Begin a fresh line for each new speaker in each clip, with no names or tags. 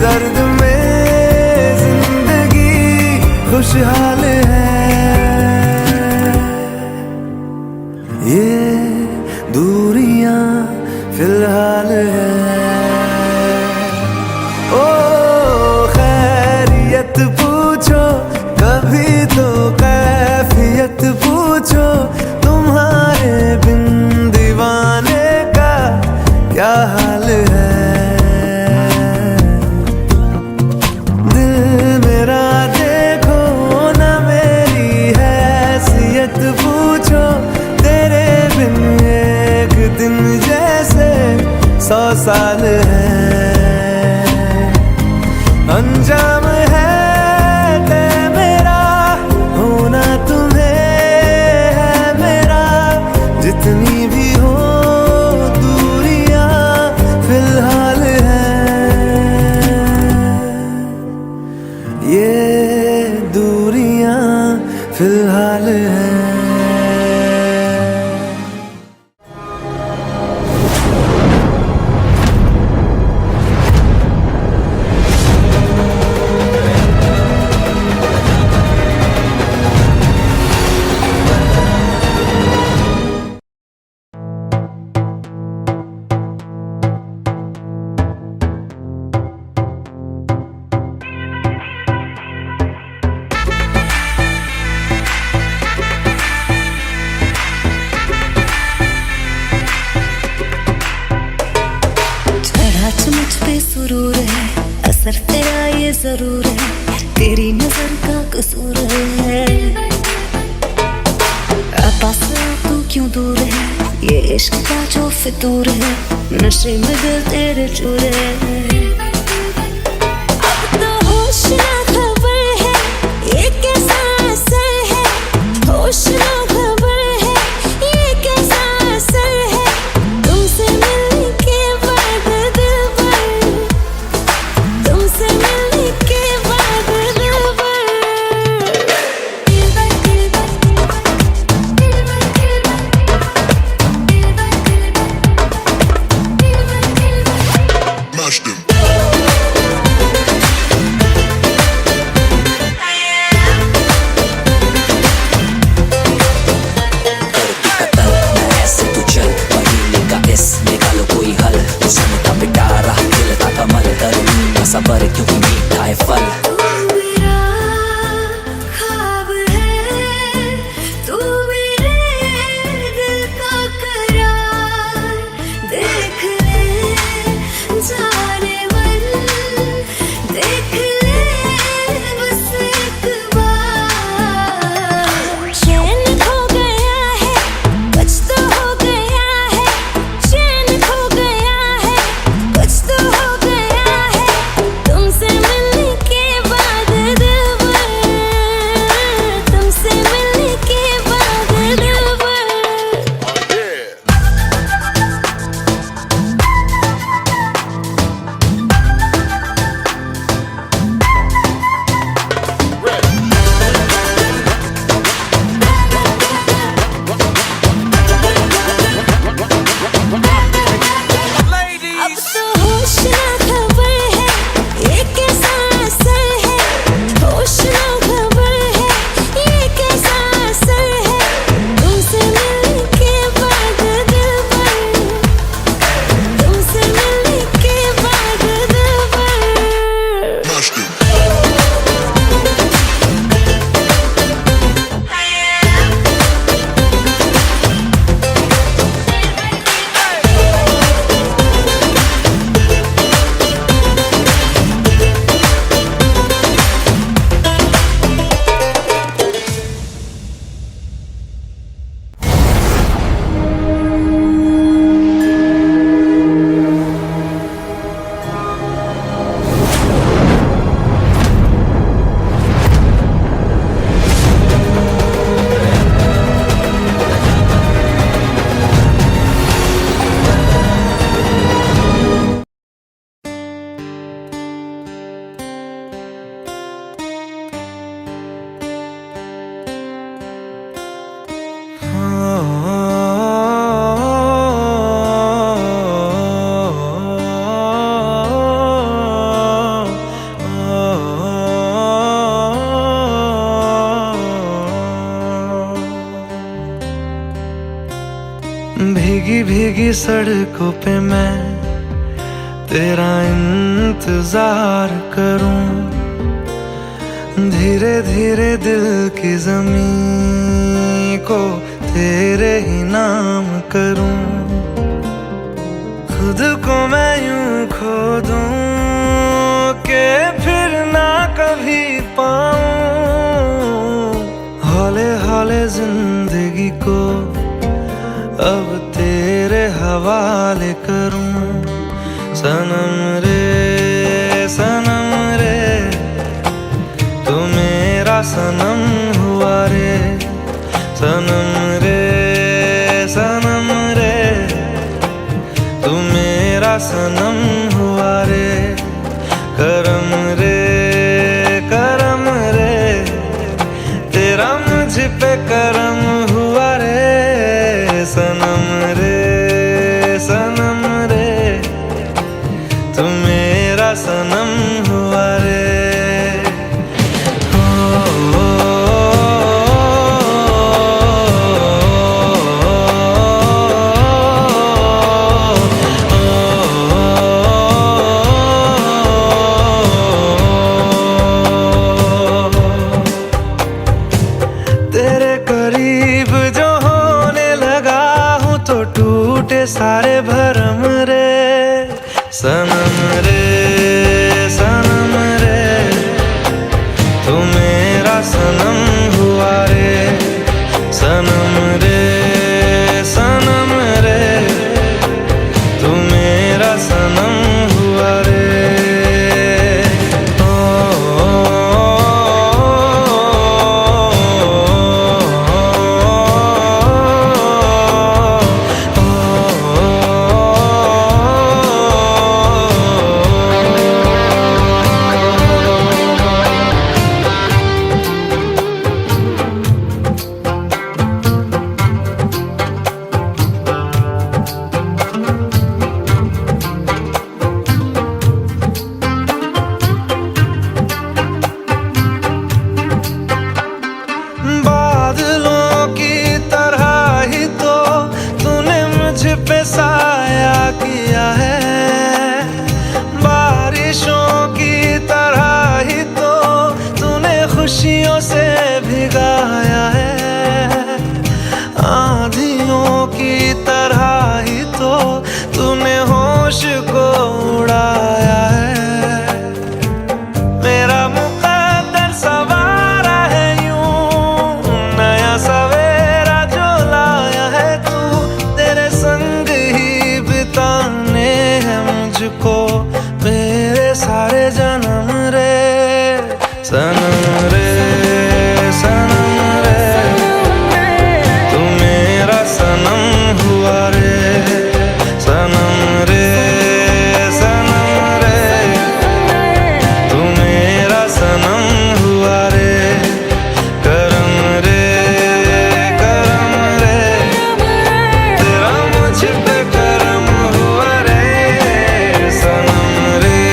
दर्द में जिंदगी खुशहाल है। ये दूरियां फिलहाल है। ओ खैरियत पूछो कभी तो कैफियत पूछो, तुम्हारे बिन दीवाने का क्या हाल है। दिल मेरा देखो ना मेरी हैसियत पूछो, तेरे बिन एक दिन जैसे 100 साल है। अंजाम है तय मेरा होना तुम्हें है मेरा, जितनी भी हो दूरियां फिलहाल है। ये दूरियां फिलहाल है।
मुझ पे सुरूर है, असर तेरा ये जरूर है, तेरी नजर का कसूर है। पास तू क्यों दूर है, ये इश्क का जो फितूर है, नशे में दिल तेरे चूर है। अब तो होश ना खबर है, ये कैसा असर है, होश ना खबर है, ये कैसा असर है, तुमसे मिलने के बाद दिल भर, तुमसे मिलने के बाद दिल भर,
Mashed him.
भीगी सड़कों पे मैं तेरा इंतजार करूं, धीरे धीरे दिल की ज़मीं को तेरे ही नाम करूं। खुद को मैं यूं खो दूं कि फिर ना कभी पाऊं, हौले हौले जिंदगी को अब तेरे हवाले करूं। सनम रे तू मेरा सनम हुआ रे, सनम रे तू मेरा सनम हुआ रे। करम रे तेरा मुझ पे करम हुआ रे। सनम रे तू मेरा सनम हुआ रे। तेरे करीब जो होने लगा हूँ तो टूटे सारे भरम रे। सनम रे तू मेरा सनम हुआ रे। सनम रे तू मेरा सनम हुआ रे। पे साया किया है, बारिशों की तरह ही तो तूने खुशियों से भिगाया है। आंधियों की तरह ही तो तूने होश को उड़ाया है। मेरा मुकद्दर सवारा है यूं, नया सवेरा जो लाया है तू। तेरे संग ही बिताने हैं मुझको मेरे सारे जन्म रे। सनम रे तू मेरा सनम हुआ रे। सनम रे तू मेरा सनम हुआ रे। करम रे तेरा मुझ पे करम हुआ रे। सनम रे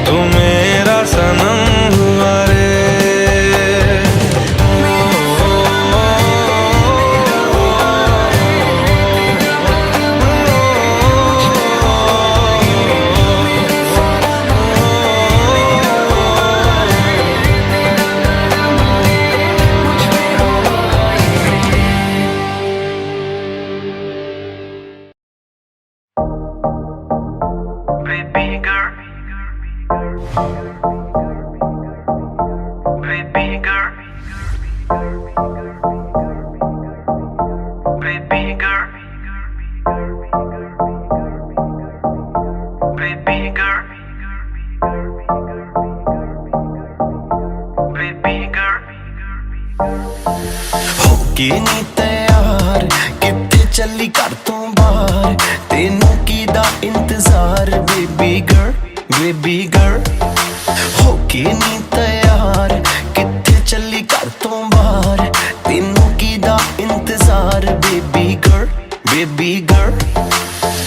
तू मेरा सनम हुआ रे। Baby girl, baby girl, baby girl, baby girl, baby girl।
होके नी तैयार कित्थे चली कर तों बाहर, तेनू कीदा इंतजार बेबी गर्ल। होके नी तैयार कित्थे चली कर तों बाहर, तेनू कीदा इंतजार बेबी गर्ल।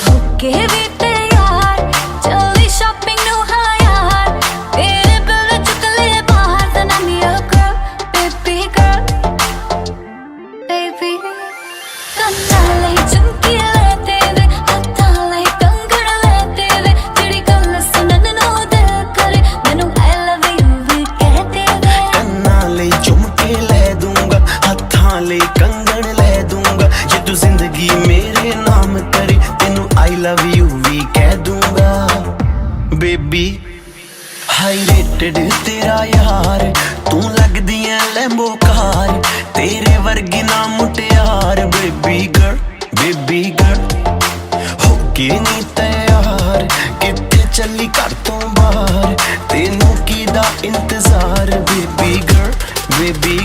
होके भी तैयार चली शॉपिंग नू हाँ यार, तेरे बिल चुक ले बाहर। then I'm your girl, baby girl, baby। ਲਈ ਚੁੰਕੀ ਲੈਤੇ ਵੇ ਹੱਥਾਂ ਲਈ ਕੰਗਣ ਲੈਤੇ ਵੇ ਜਿਹੜੀ ਗੱਲ ਸੁਣਨ ਨੂੰ ਦਿਲ ਕਰੇ ਮੈਨੂੰ I love you ਵੀ ਕਹਤੇ ਵੇ
ਕੰਨਾਂ ਲਈ ਝੁਮਕੇ ਲੈ ਦੂੰਗਾ ਹੱਥਾਂ ਲਈ ਕੰਗਣ ਲੈ ਦੂੰਗਾ ਜੇ ਤੂੰ ਜ਼ਿੰਦਗੀ ਮੇਰੇ ਨਾਮ ਕਰੇ ਤੈਨੂੰ I love you ਵੀ ਕਹਿ ਦੂੰਗਾ ਬੇਬੀ ਹਾਈ ਰੇਟਡ ਤੇਰਾ ਯਾਰ ਤੂੰ ਲੱਗਦੀ ਐ ਲੈਂਬੋ ਕਾਰ ਤੇਰੇ ਵਰਗੀ ਨਾ ਮੁਟਿਆਰ ਬੇਬੀ ਗਰਲ ਹੋ ਕੇ ਨੀ ਤਿਆਰ ਕਿੱਥੇ ਚੱਲੀ ਘਰ ਤੋਂ ਬਾਹਰ ਤੈਨੂੰ ਕਿਹਦਾ ਇੰਤਜ਼ਾਰ ਬੇਬੀ ਗਰਲ
baby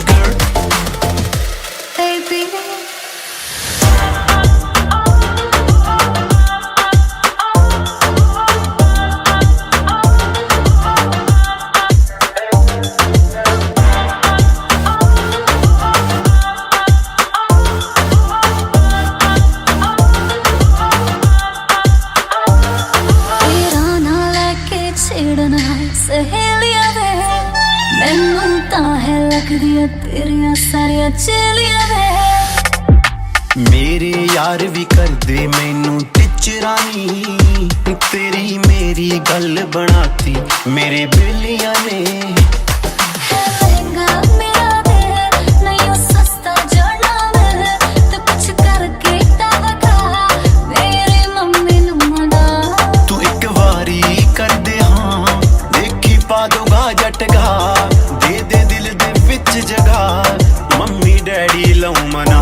ਛੇੜਨਾ ਸਹੇਲੀਆਂ ਵੇ ਮੈਨੂੰ ਤਾਂ ਹੈ ਲੱਗਦੀਆਂ ਤੇਰੀਆਂ ਸਾਰੀਆਂ ਚੇਲੀਆਂ ਵੇ
ਮੇਰੇ ਯਾਰ ਵੀ ਕਰਦੇ ਮੈਨੂੰ ਟਿਚਰਾਨੀ ਤੇਰੀ ਮੇਰੀ ਗੱਲ ਬਣਾਤੀ ਮੇਰੇ ਬੇਲੀਆਂ ਨੇ
ਲਹਿੰਗਾ ਮੇਰਾ ਦੇ ਨਹੀਂ ਉਹ ਸਸਤਾ ਜੜਨਾ ਵੇ ਤੇ ਕੁਛ ਕਰਕੇ ਤਾਂ ਵਖਾ ਮੇਰੇ ਮੰਮੀ ਨੂੰ ਮਨਾ
ਤੂੰ ਇੱਕ ਵਾਰੀ ਕਰਦੇ ਹਾਂ ਦੇਖੀ ਪਾ ਦੂੰਗਾ ਜਟਗਾ ਦੇ ਦਿਲ ਦੇ ਵਿੱਚ ਜਗਾ ਮੰਮੀ ਡੈਡੀ ਲਉ ਮਨਾ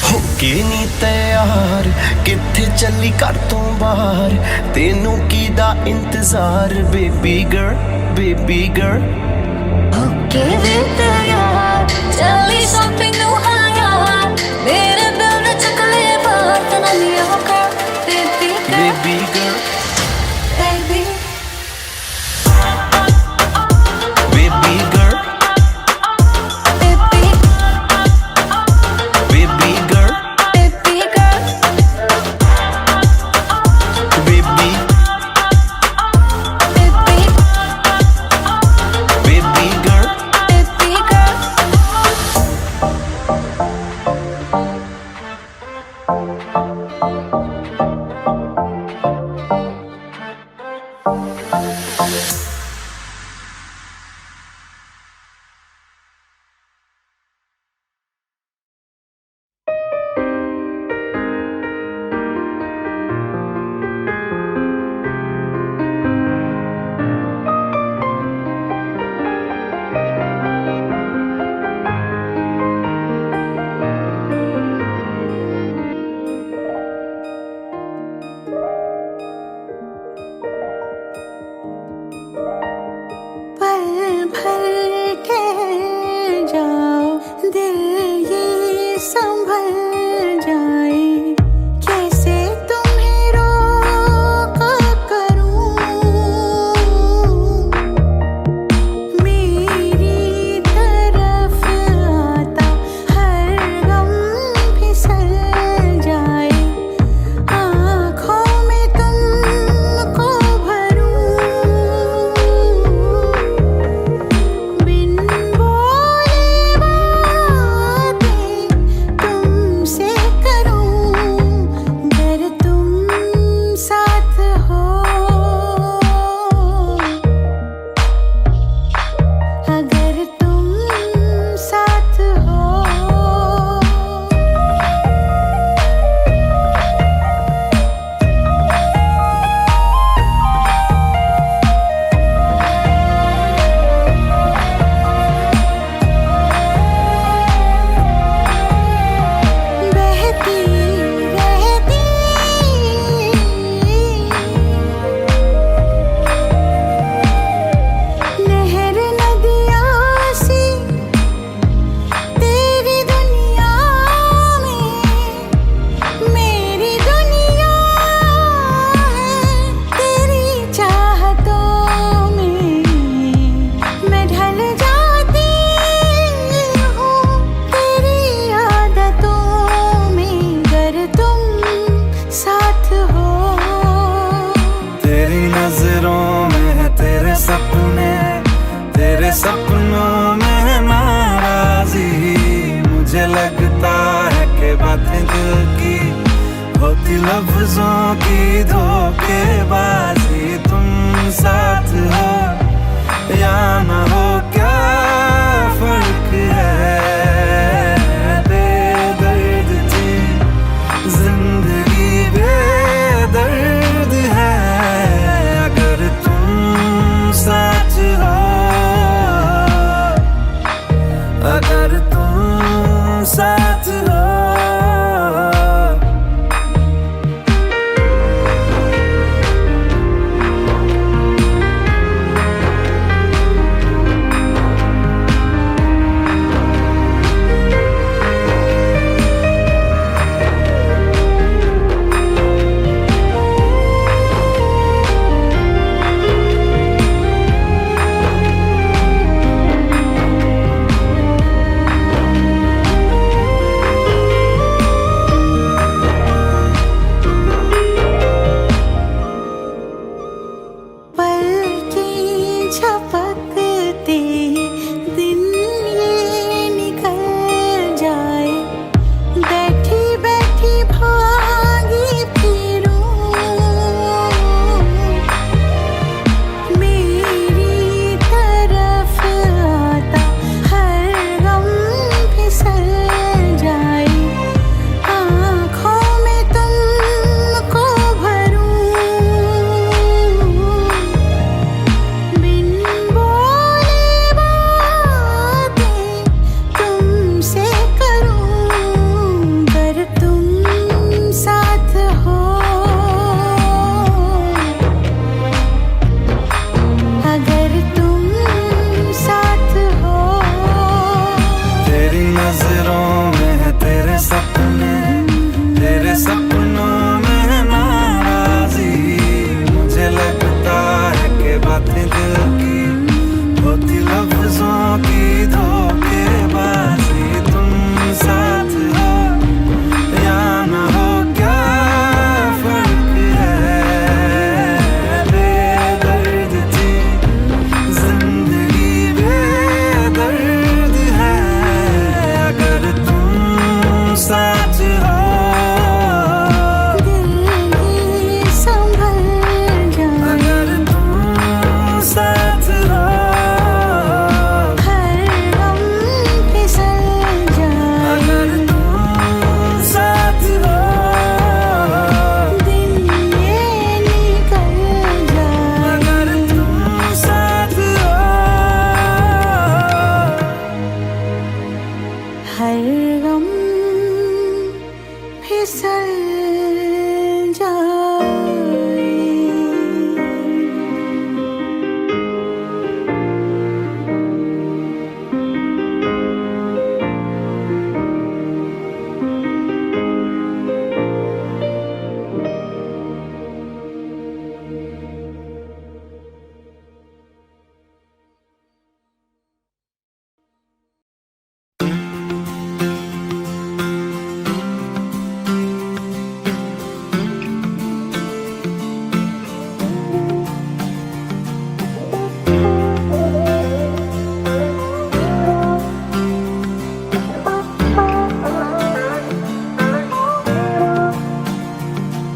ਹੋ ਕੇ ਨੀ ਤਿਆਰ ਕਿੱਥੇ ਚੱਲੀ ਘਰ ਤੋਂ ਬਾਹਰ ਤੈਨੂੰ ਕਿਹਦਾ ਇੰਤਜ਼ਾਰ ਬੇਬੀ ਗਰਲ
ਓਕੇ ਵੇ ਤਿਆਰ ਚੱਲੀ ਸ਼ਾਪਿੰਗ ਨੂੰ ਹਾਂ ਯਾਰ ਮੇਰੇ ਦਿਲ ਨੇ ਚੁੱਕ ਲਏ ਬਾਤ ਨਾ ਲਿਓ ਕਰ baby
girl
baby
baby girl
baby
baby girl
baby girl
baby
baby
baby girl
baby girl
मुझे लगता है कि बातें दिल की होती लफ्जों की धोखेबाजी। तुम साथ हो या ना हो क्या फर्क है, बेदर्द थी जिंदगी बेदर्द है। अगर तुम साथ हो, अगर तुम साथ हो।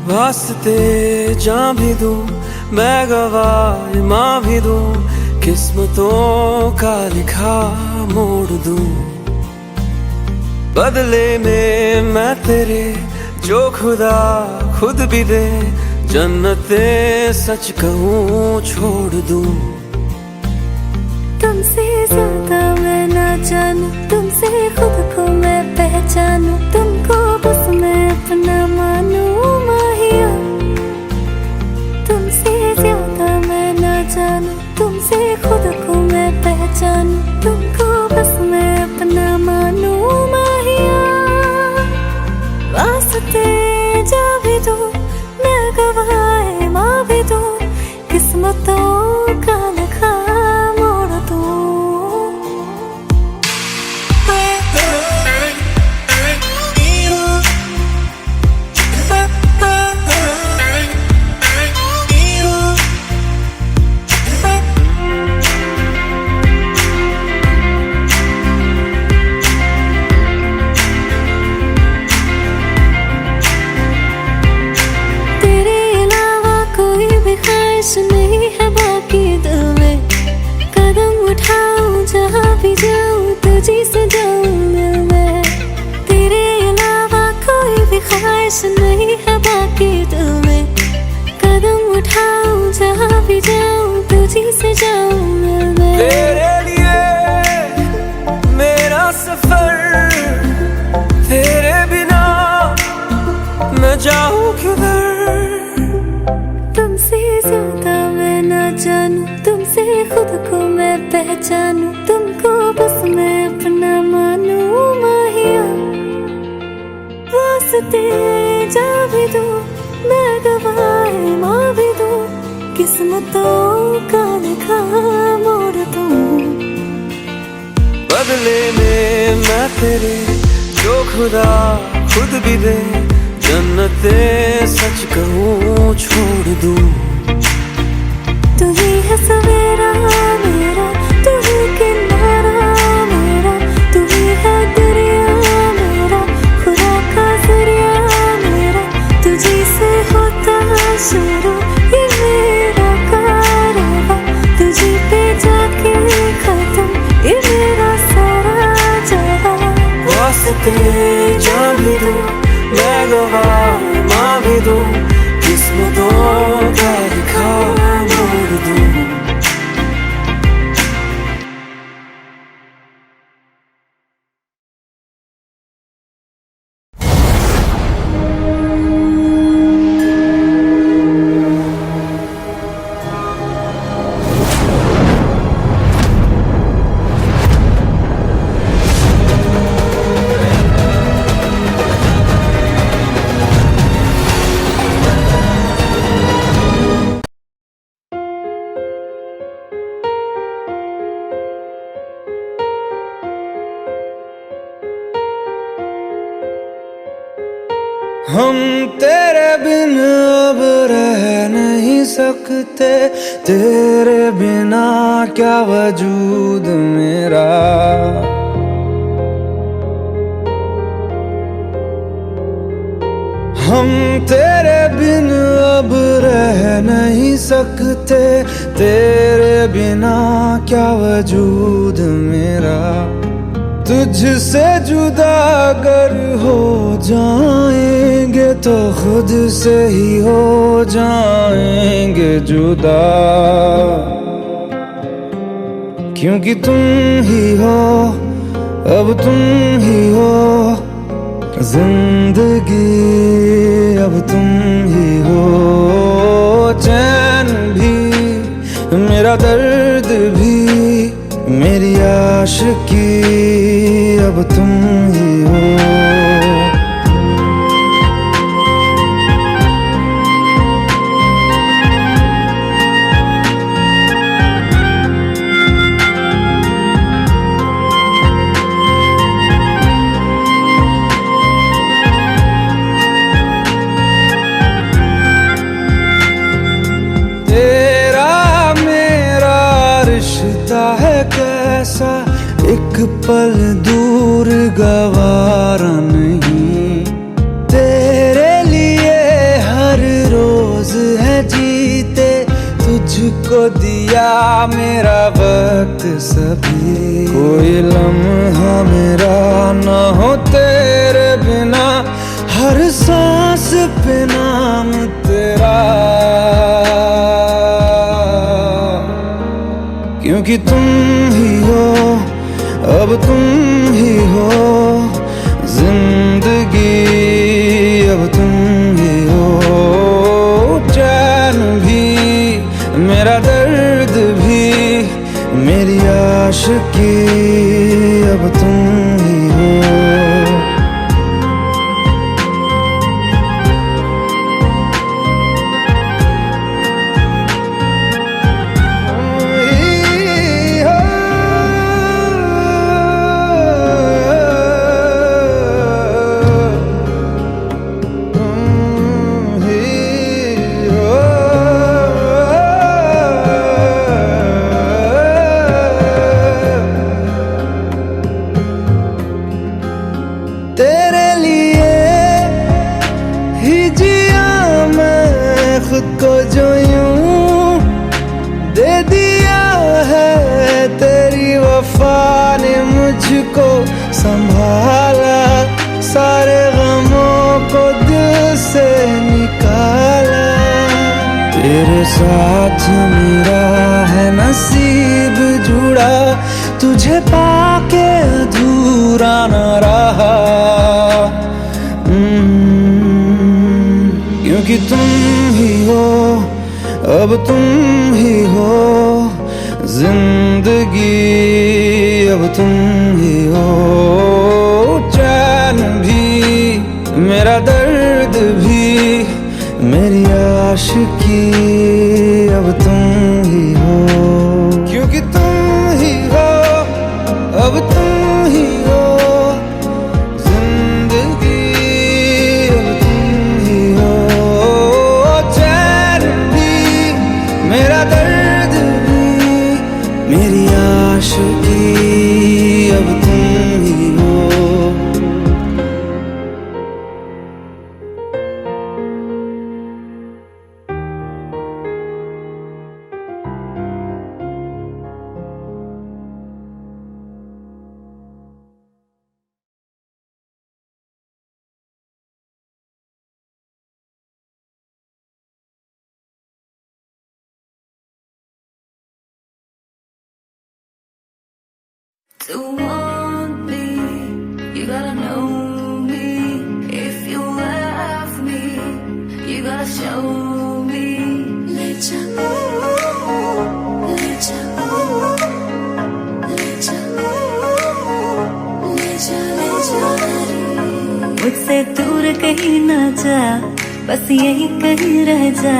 वास्ते जान भी दूं मैं गवाह माँ भी दूं, किस्मतों का लिखा मोड़ दूं। बदले में मैं तेरे जो खुदा खुद भी दे, जन्नते सच कहूँ छोड़ दूं।
तुमसे ज्यादा मैं ना जानूं, तुमसे खुद को मैं पहचानूं, तुमको बस मैं अपना मानूं माहिया। तुमसे ज्यादा मैं ना जानूं, तुमसे खुद को मैं पहचानूं, तुमको बस मैं अपना मानूं माहिया। वास्ते जा भी दूं मैं गवाह माँ भी दूं, किस्मतों का लिखा मोड़ दूं। जानू तुमको बस मैं अपना मानू माहिया वास्ते जा भी दो मैं गवाए माँ भी दो किस्मतों का लिखा मोड़ दूं
बदले में मैं तेरे जो खुदा खुद भी दे जन्नते सच कहूँ छोड़ दूं
तू ही है सवेरा मेरा तू ही किनारा मेरा तू ही है दरिया मेरा खुदा का जरिया मेरा तुझी से होता शुरू ये मेरा कारवां तुझी पे जाके खत्म ये मेरा सारा जहां
वास्ते जा भी दूं मैं गवाह माँ भी दूं किस्मतों का लिखा मोड़ दूं
हम तेरे बिन अब रह नहीं सकते तेरे बिना क्या वजूद मेरा हम तेरे बिन अब रह नहीं सकते तेरे बिना क्या वजूद मेरा तुझसे जुदा अगर हो जाएंगे तो खुद से ही हो जाएंगे जुदा क्योंकि तुम ही हो अब तुम ही हो जिंदगी अब तुम ही हो चैन भी मेरा दर्द भी मेरी आशिकी अब तुम ही हो कैसा एक पल दूर गवारा नहीं तेरे लिए हर रोज है जीते तुझको दिया मेरा वक्त सभी कोई लम्हा मेरा ना हो तेरे बिना हर सांस पे नाम तेरा क्योंकि तुम ही हो अब तुम ही हो जिंदगी अब तुम ही हो चैन भी मेरा दर्द भी मेरी आशिकी अब तुम ही हो तेरे लिए ही जिया मैं खुद को जो यूं दे दिया है तेरी वफा ने मुझको संभाला सारे गमों को दिल से निकाला तेरे साथ मेरा है नसीब जुड़ा तुझे पाके अधूरा न रहा क्योंकि तुम ही हो अब तुम ही हो जिंदगी जिंदगी अब तुम ही हो, चैन भी मेरा दर्द भी मेरी आशिकी अब तुम ही हो, क्योंकि तुम ही हो अब तुम ही हो, जिंदगी अब तुम ही हो, चैन भी मेरा दर्द भी मेरी आशिकी अब तुम ही हो।
To want me, you gotta know me. If you love me, you gotta show me. Lecha, lecha, lecha, lecha, lecha. मुझसे दूर कहीं ना जा, बस यही कहीं रह जा,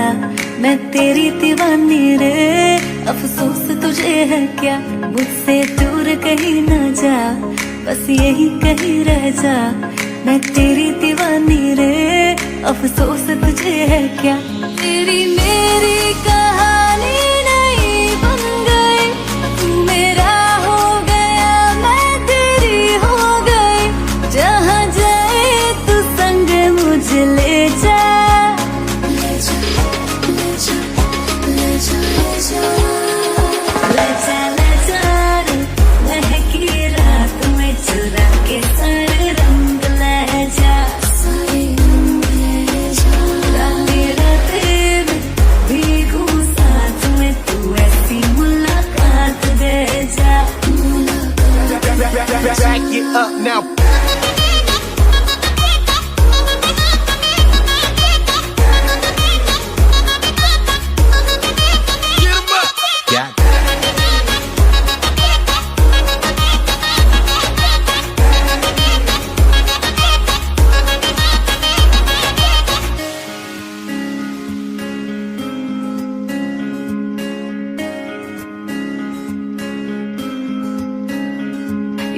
मैं तेरी दीवानी रे, अफसोस तुझे है क्या। मुझसे दूर कहीं ना जा, बस यही कहीं रह जा, मैं तेरी दीवानी रे, अफसोस तुझे है क्या। तेरी मेरी कहानी नहीं बन गई, तू मेरा हो गया मैं तेरी हो गई, जहाँ जाए तू संग मुझे ले जा, ले जा, ले जा, ले जा, ले जा, ले जा, ले जा रे, महकी रात में चुरा के सारे रंग ले जा, सारे रंग ले जा, रातें रातें में भीगू साथ में, तू ऐसी मुलाकात दे जा, मुलाकात।
Back it up now.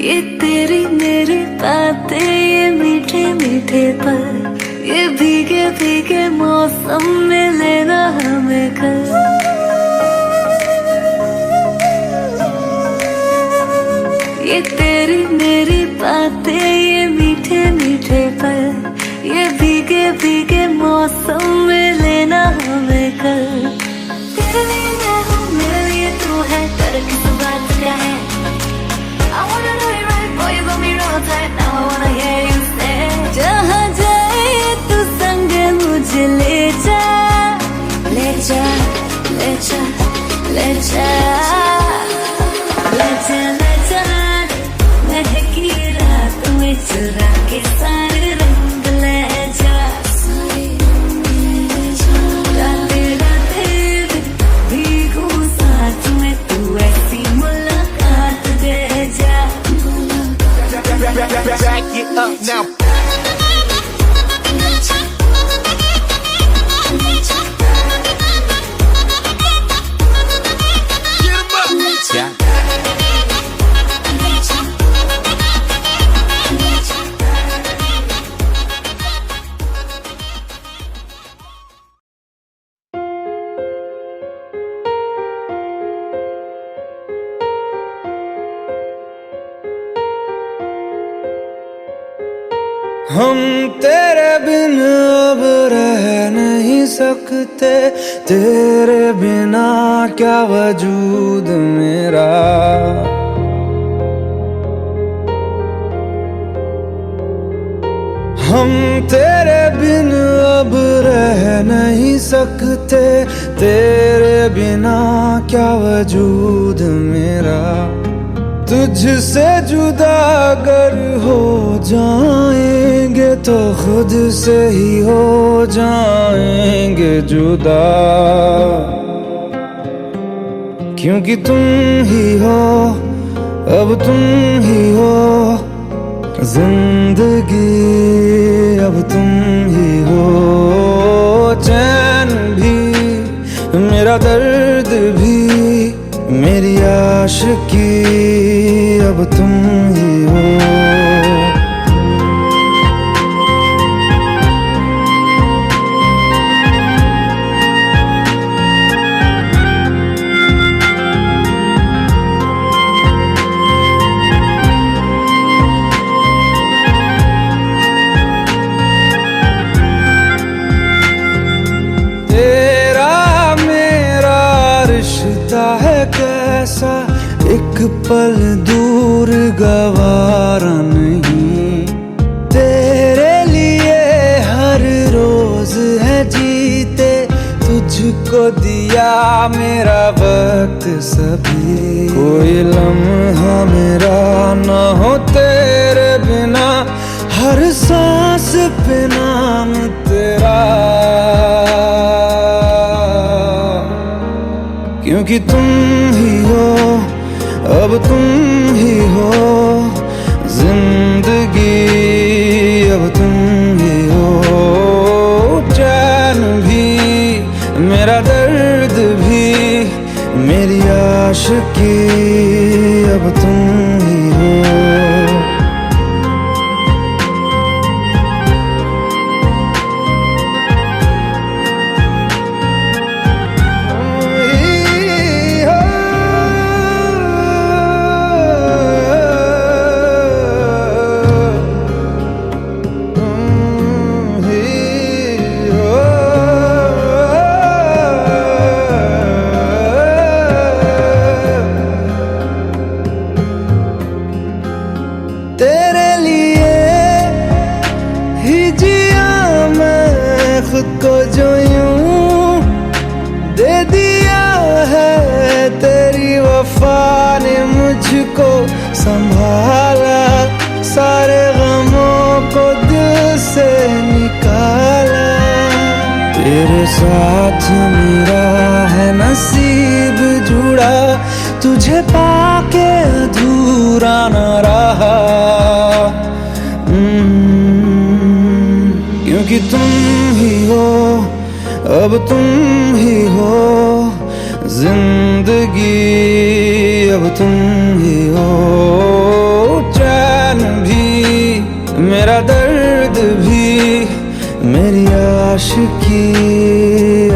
ये तेरी मेरी बातें, ये मीठे मीठे पल, ये भीगे भीगे मौसम में लेना हमें कल। ये तेरी मेरी बातें, ये मीठे मीठे पल, ये भीगे भीगे मौसम में लेना हमें कल। तेरे लिए मैं हूँ, मेरे लिए तू है, डर किस बात का है। I wanna do it right, boy, you got me real tight. Now I wanna hear you say, जहाँ जाए तू संग मुझे ले जा, ले जा, ले जा, ले जा, ले जा, ले जा, महकी रात में चुरा के सारे रंग ले जा, सारे रंग ले जा, रातें रातें में भीगू साथ में, तू ऐसी मुलाकात दे जा,
Back it up now. Yeah.
हम तेरे बिन अब रह नहीं सकते, तेरे बिना क्या वजूद मेरा। हम तेरे बिन अब रह नहीं सकते, तेरे बिना क्या वजूद मेरा। तुझसे जुदा अगर हो जाएंगे तो खुद से ही हो जाएंगे जुदा। क्योंकि तुम ही हो, अब तुम ही हो जिंदगी, अब तुम ही हो चैन भी, मेरा दर्द भी, मेरी आशिकी, अब तुम ही हो। है कैसा एक पल दूर गवारा नहीं, तेरे लिए हर रोज है जीते, तुझको दिया मेरा वक्त सभी, कोई लम्हा मेरा ना हो तेरे बिना, हर सांस पे नाम तेरा, क्योंकि तुम ही हो, अब तुम ही हो जिंदगी, अब तुम ही हो चैन भी, मेरा दर्द भी, मेरी आशिकी, अब तुम ही हो। तेरे लिए ही जिया मैं खुद को, जो यूं दे दिया है तेरी वफा ने मुझको संभाला, सारे गमों को दिल से निकाला, तेरे साथ मेरा है नसीब जुड़ा, तुझे पाके अधूरा न रहा, क्योंकि तुम ही हो, अब तुम ही हो जिंदगी, अब तुम ही हो चैन भी, मेरा दर्द भी, मेरी आशिकी,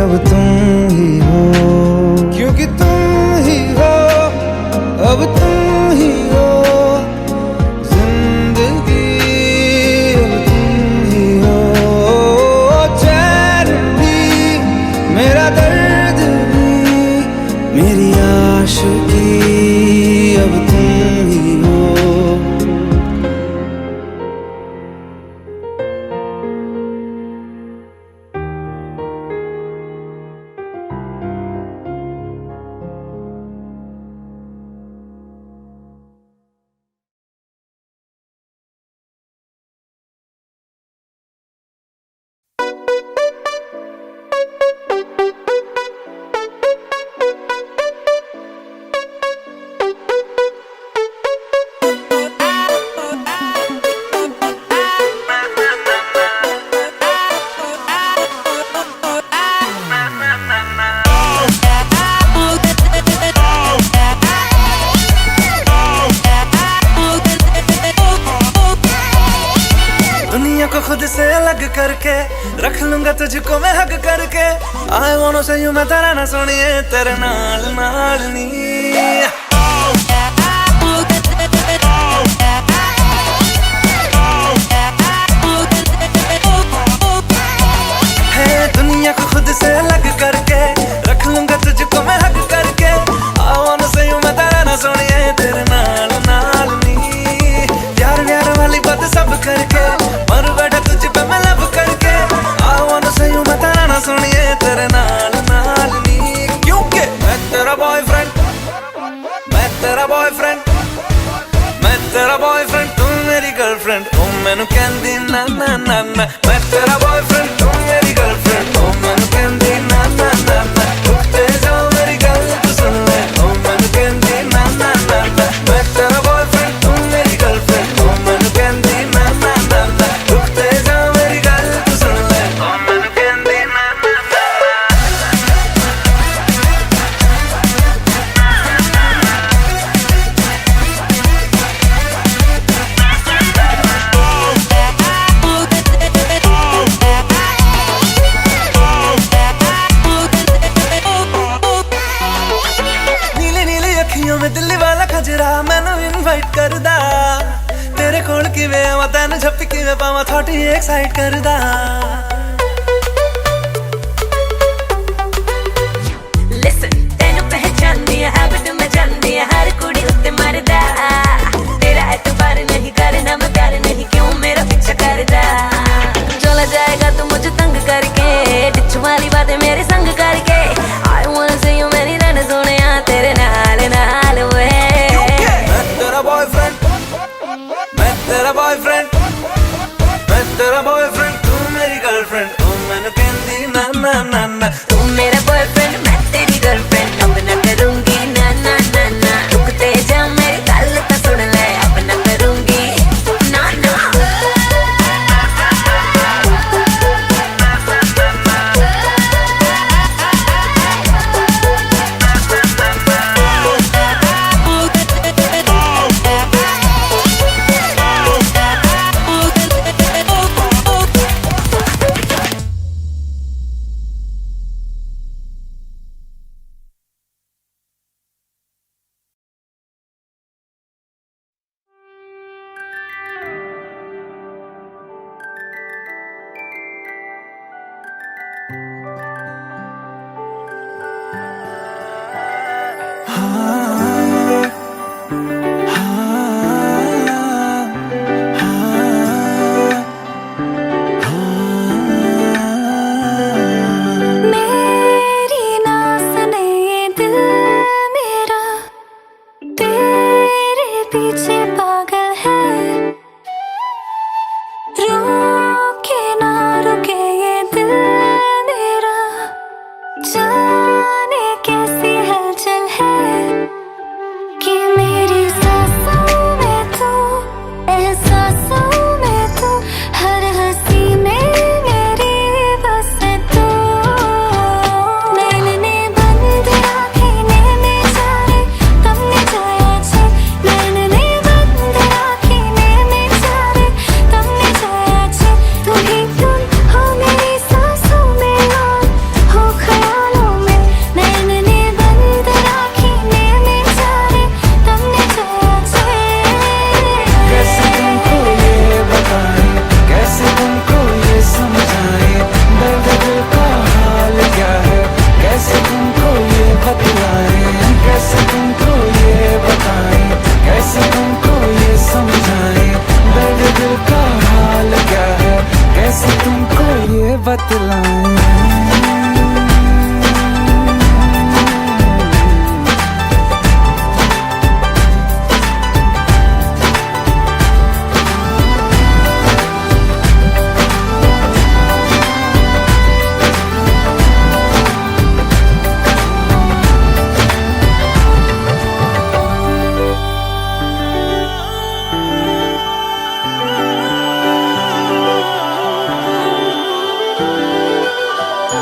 अब तुम ही हो, क्योंकि तुम ही हो, अब तुम ही हो जिंदगी, अब तुम ही हो चैन भी, मेरा दर्द भी, मेरी आशिकी, अब तुम ही हो।
को खुद से अलग करके रख लूंगा तुझको मैं हक करके, I wanna say you मैं तेरा ना सुनिए तेरे नाल नाल नी, है दुनिया को खुद से अलग करके रख लूंगा तुझको मैं हक करके, I wanna say you मैं तेरा ना सुनिए तेरे नाल नाल नी, प्यार प्यार वाली बात सब करके मर बैठा तुझ पे मैं लब करके, I wanna say you मैं तेरा ना सुनिए तेरे नाल नाल नी, क्योंकि मैं तेरा बॉयफ्रेंड, मैं तेरा बॉयफ्रेंड, मैं तेरा बॉयफ्रेंड, तू मेरी गर्लफ्रेंड, तू मैनू कहंदी ना ना ना ना, मैं तेरा बॉयफ्रेंड, तू मेरी गर्लफ्रेंड, तू मैनू कहंदी ना ना ना ना, रुक ते जाओ मेरी गल तू सुन ले, वे पावा थोड़ी एक्साइट करदा
Listen, तेनू पहचानदी है हैबिट में जानदी है हर कुड़ी उत्ते मरदा तेरा एतबार नहीं करना मैं प्यार नहीं क्यों मेरा पीछा करदा चला जाएगा तू मुझे तंग करके डिच वाली बातें मेरे संग करके I wanna see you मेरी रन सोनिया तेरे नाल नाल वे
मैं तेरा बॉयफ्रेंड मैं तेरा बॉयफ्रेंड तू मेरी गर्लफ्रेंड तू मैनू कहंदी ना ना ना ना
तू मेरा बॉयफ्रेंड मैं तेरी गर्लफ्रेंड अब ना करूंगी ना ना ना ना रुकते जा मेरी गल तो सुन ले अब ना करूंगी ना ना मेरी ना सुने ये दिल मेरा तेरे पीछे पागल है रुके ना रुके ये दिल मेरा जाने कैसी हलचल है कि मेरी सांसों में तू एहसासों में तू हर हंसी में मेरी बस तू नैनने बंद आँखें में जाए तमने जाया छे नैनने बंद आँखें में जाए तमने जाया छे तू ही तुम हो मेरी सांसों में और हो ख्यालों में नैनने बंद आँखें में जाए तमने जाया छे
कैसे तुमको ये बताएं कैसे तुमको ये समझाएं दर्द दिल का हाल क्या है कैसे तुमको ये बतलाएं कैसे तुमको ये बताएं कैसे तुमको ये समझाएं दर्द दिल का हाल क्या है कैसे तुमको ये बतलाएं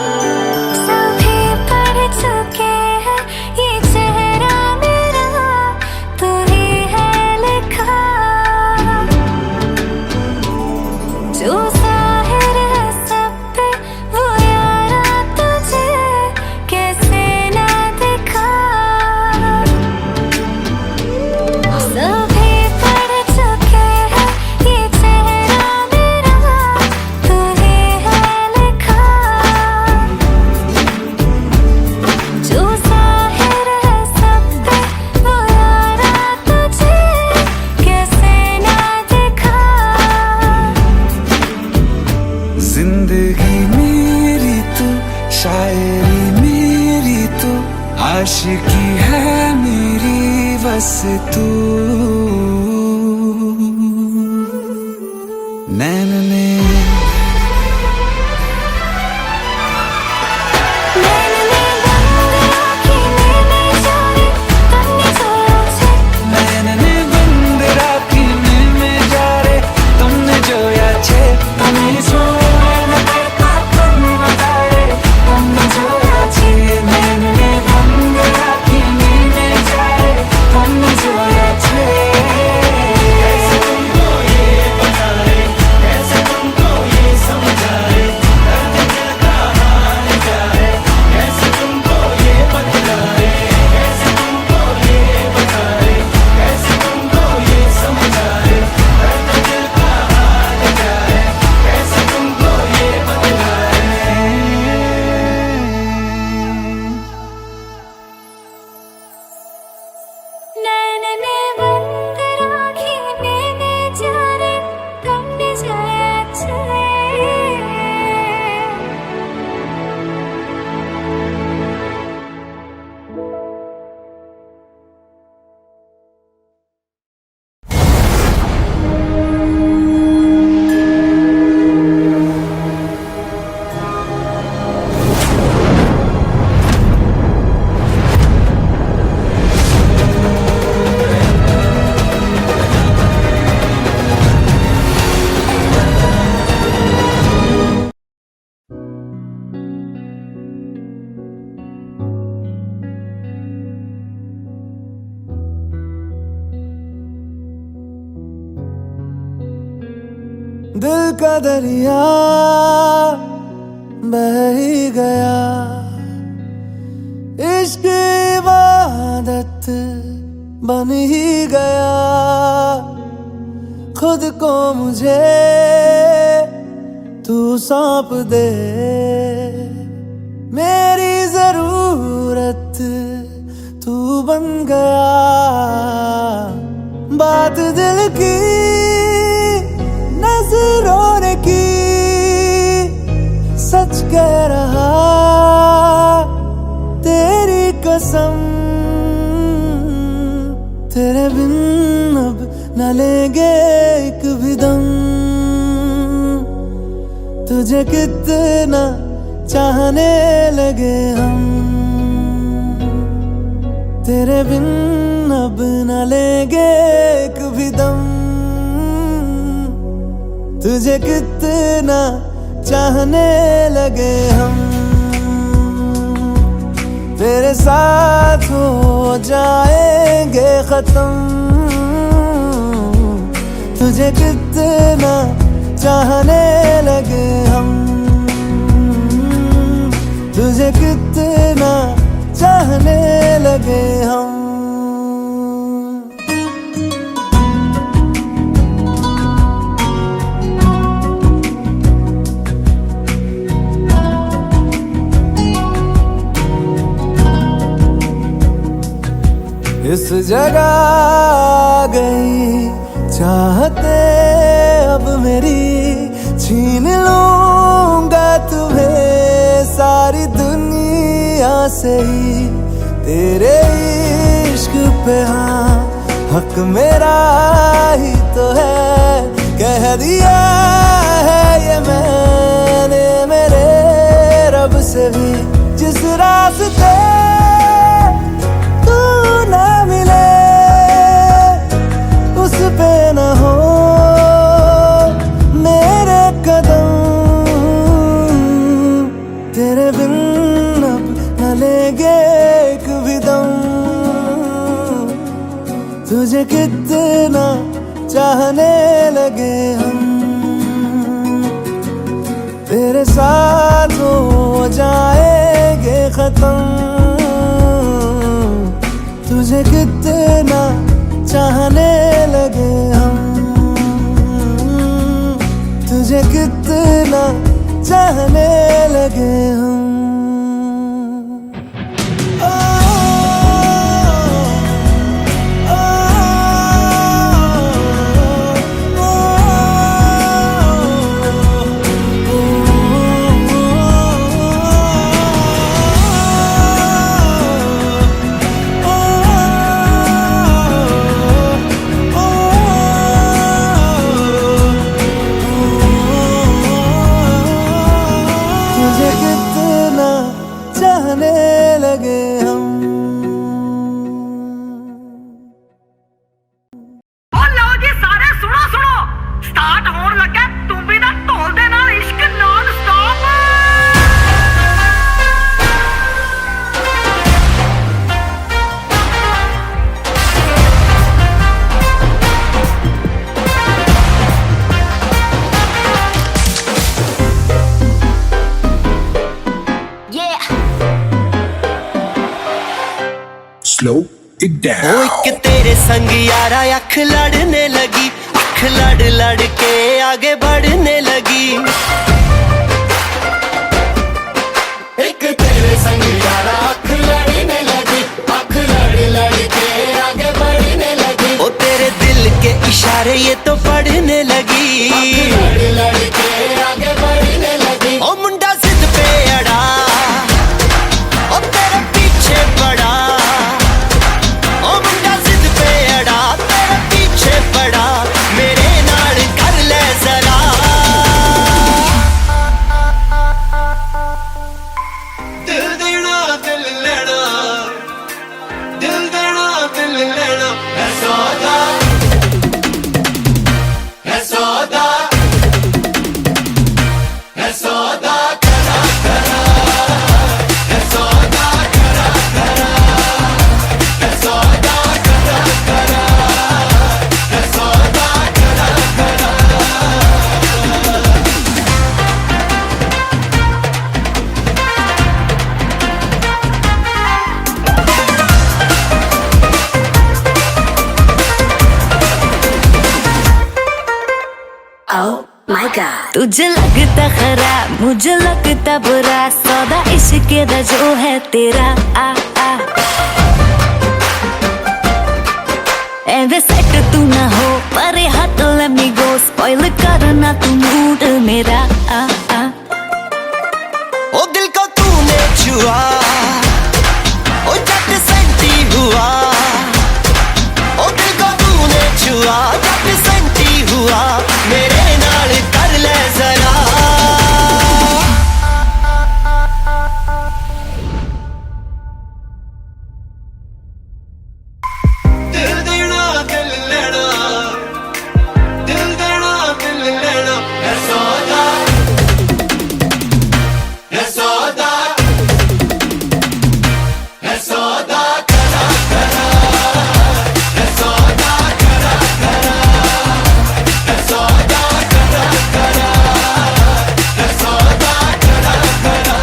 सभी पढ़ चुके हैं ये चेहरा मेरा तू ही है लिखा जो जाहिर है सब पे वो यारा तुझे कैसे ना दिखा सभी पढ़ चुके हैं ये चेहरा मेरा तू ही है लिखा जो जाहिर है सब पे वो यारा तुझे कैसे ना दिखा
जिंदगी मेरी तू शायरी मेरी तू आशिकी है मेरी बस तू नैन ने
नैनने बंद आँखें में जाए तमने जाया छे
नैनने बंद राखी में जा रे तुमने जोया छे तुम्हें सोना देखा तुम बताए तुमने जोया छे नैनने बंद राखी में जा रे तुमने जोया छे कैसे तुमको ये बताए कैसे तुम
दिल का दरिया बह ही गया, इश्क इबादत बन ही गया। खुद को मुझे तू सौंप दे, मेरी जरूरत तू बन गया। बात दिल की नजरों ने की, सच कह रहा तेरी कसम। तेरे बिन अब न लेंगे एक भी दम, तुझे कितना चाहने लगे हम। तेरे बिन अब न लेंगे एक भी दम, तुझे कितना चाहने लगे हम। तेरे साथ हो जाएंगे खत्म, तुझे कितना चाहने लगे हम। तुझे कितना चाहने लगे हम। इस जगह आ गई चाहते अब मेरी, छीन लूंगा तुम्हें सारी दुनिया से ही। तेरे इश्क पे हाँ हक मेरा ही तो है, कह दिया है ये मैंने मेरे रब से भी। जिस रास्ते तू ना मिले उस पे न हो मेरे कदम। तेरे बिन अब न लेंगे एक भी दम, तुझे कितना चाहने लगे हम। तेरे साथ हो जाएंगे खत्म, तुझे कितना चाहने लगे हम। तुझे कितना चाहने लगे हम। तुझे कितना चाहने लगे हम।
ਲਓ ਜੀ ਸਾਰੇ ਸੁਣੋ ਸੁਣੋ, ਸਟਾਰਟ ਹੋਣ ਲੱਗਾ ਤੁੰਬੀ ਦਾ ਢੋਲ ਦੇ ਨਾਲ ਇਸ਼ਕ non stop.
Slow it down.
ओ एक तेरे संग यारा अख लड़ने लगी, अख लड़ लड़ के आगे बढ़ने लगी। एक तेरे संग यारा अख लड़ने लगी, अख लड़ लड़ के आगे बढ़ने लगी। ओ तेरे दिल के इशारे ये तो पढ़ने लगी, अख लड़ लड़ के आगे बढ़ने लगी। ओ मुंडा जिद पे अड़ा, ओ तेरे पीछे पड़ा। ओ मुंडा जिद पे अड़ा, तेरे पीछे पड़ा। मेरे नाल कर ले जरा, दिल देना दिल लेना, दिल देना दिल लेना है सौदा, है
My God. तुझे लगता खराब, मुझे लगता बुरा, सौदा इश्क दा जो है तेरा आ आ। एवे सेट तू ना हो, परे हट let me go, spoil करना तू मूड मेरा आ आ।
ओ दिल को तूने छुआ, ओ झट सेंटी हुआ, ओ दिल को तूने छुआ, झट सेंटी हुआ, मेरे नाल कर ले जरा। दिल देना दिल लेना, दिल देना दिल लेना, है सौदा, है सौदा, है सौदा करा करा, है सौदा करा करा, है सौदा करा करा, है सौदा करा करा।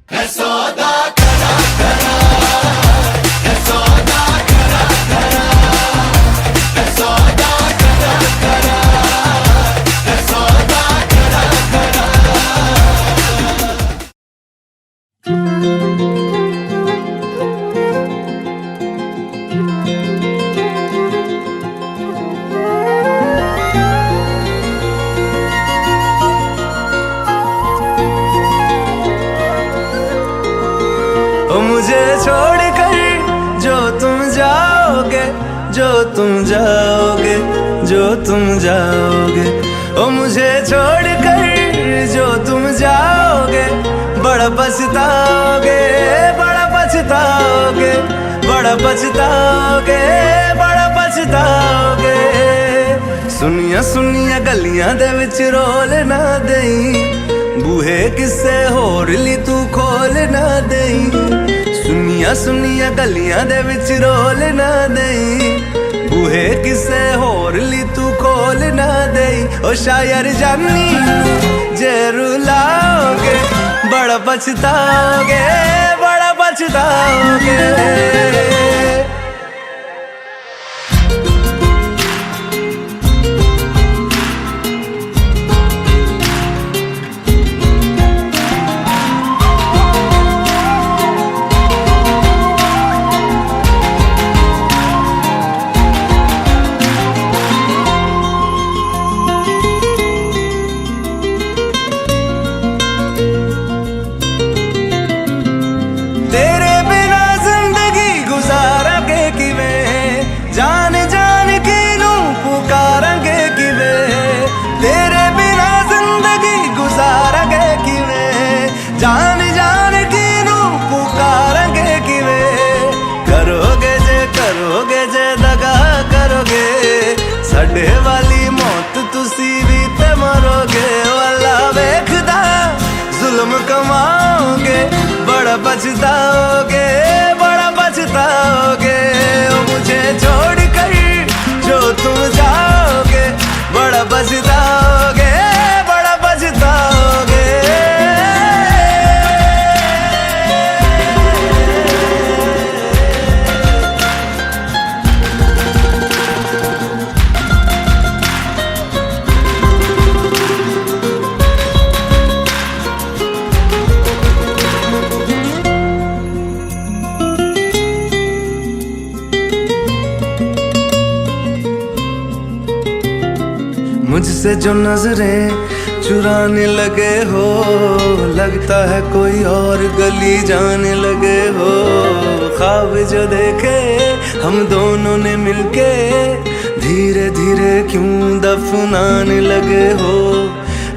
है सौदा करा करा, है सौदा करा करा, है सौदा करा करा, है सौदा करा करा।
ओ मुझे छोड़कर जो तुम जाओगे, जो तुम जाओगे, जो तुम जाओगे, ओ मुझे छोड़कर जो तुम जाओगे, बड़ा पछताओगे, बड़ा पछताओगे, बड़ा पछताओगे, बड़ा पछताओगे। सुनिया सुनिया गलियां दे विच रोल ना देई, बूहे किसे होर ली तू खोल ना देई। सुनिया सुनिया गलियां दे विच रोल ना देई, बूहे किसे होर ली तू खोल ना देई। ओ शायर जानी जे रुलाओगे, बड़ा पछताओगे, बड़ा पछताओगे। तेरे बिना जिंदगी गुजारांगे किवें, जान जान के नू पुकारांगे किवें। तेरे बिना जिंदगी गुजारांगे किवें, जान जान के नू पुकारांगे किवें। करोगे जे दगा करोगे, साडे वाली मौत तुसी भी ते मरोगे। वाला वेखदा जुल्म कमाओगे, बड़ा पछताओगे, बड़ा पछताओगे। ओ मुझे छोड़कर जो तुम जाओगे, बड़ा पछताओगे, बड़ा पछताओगे। मुझसे जो नजरें चुराने लगे हो, लगता है कोई और गली जाने लगे हो। ख्वाब जो देखे हम दोनों ने मिलके, धीरे धीरे क्यों दफनाने लगे हो।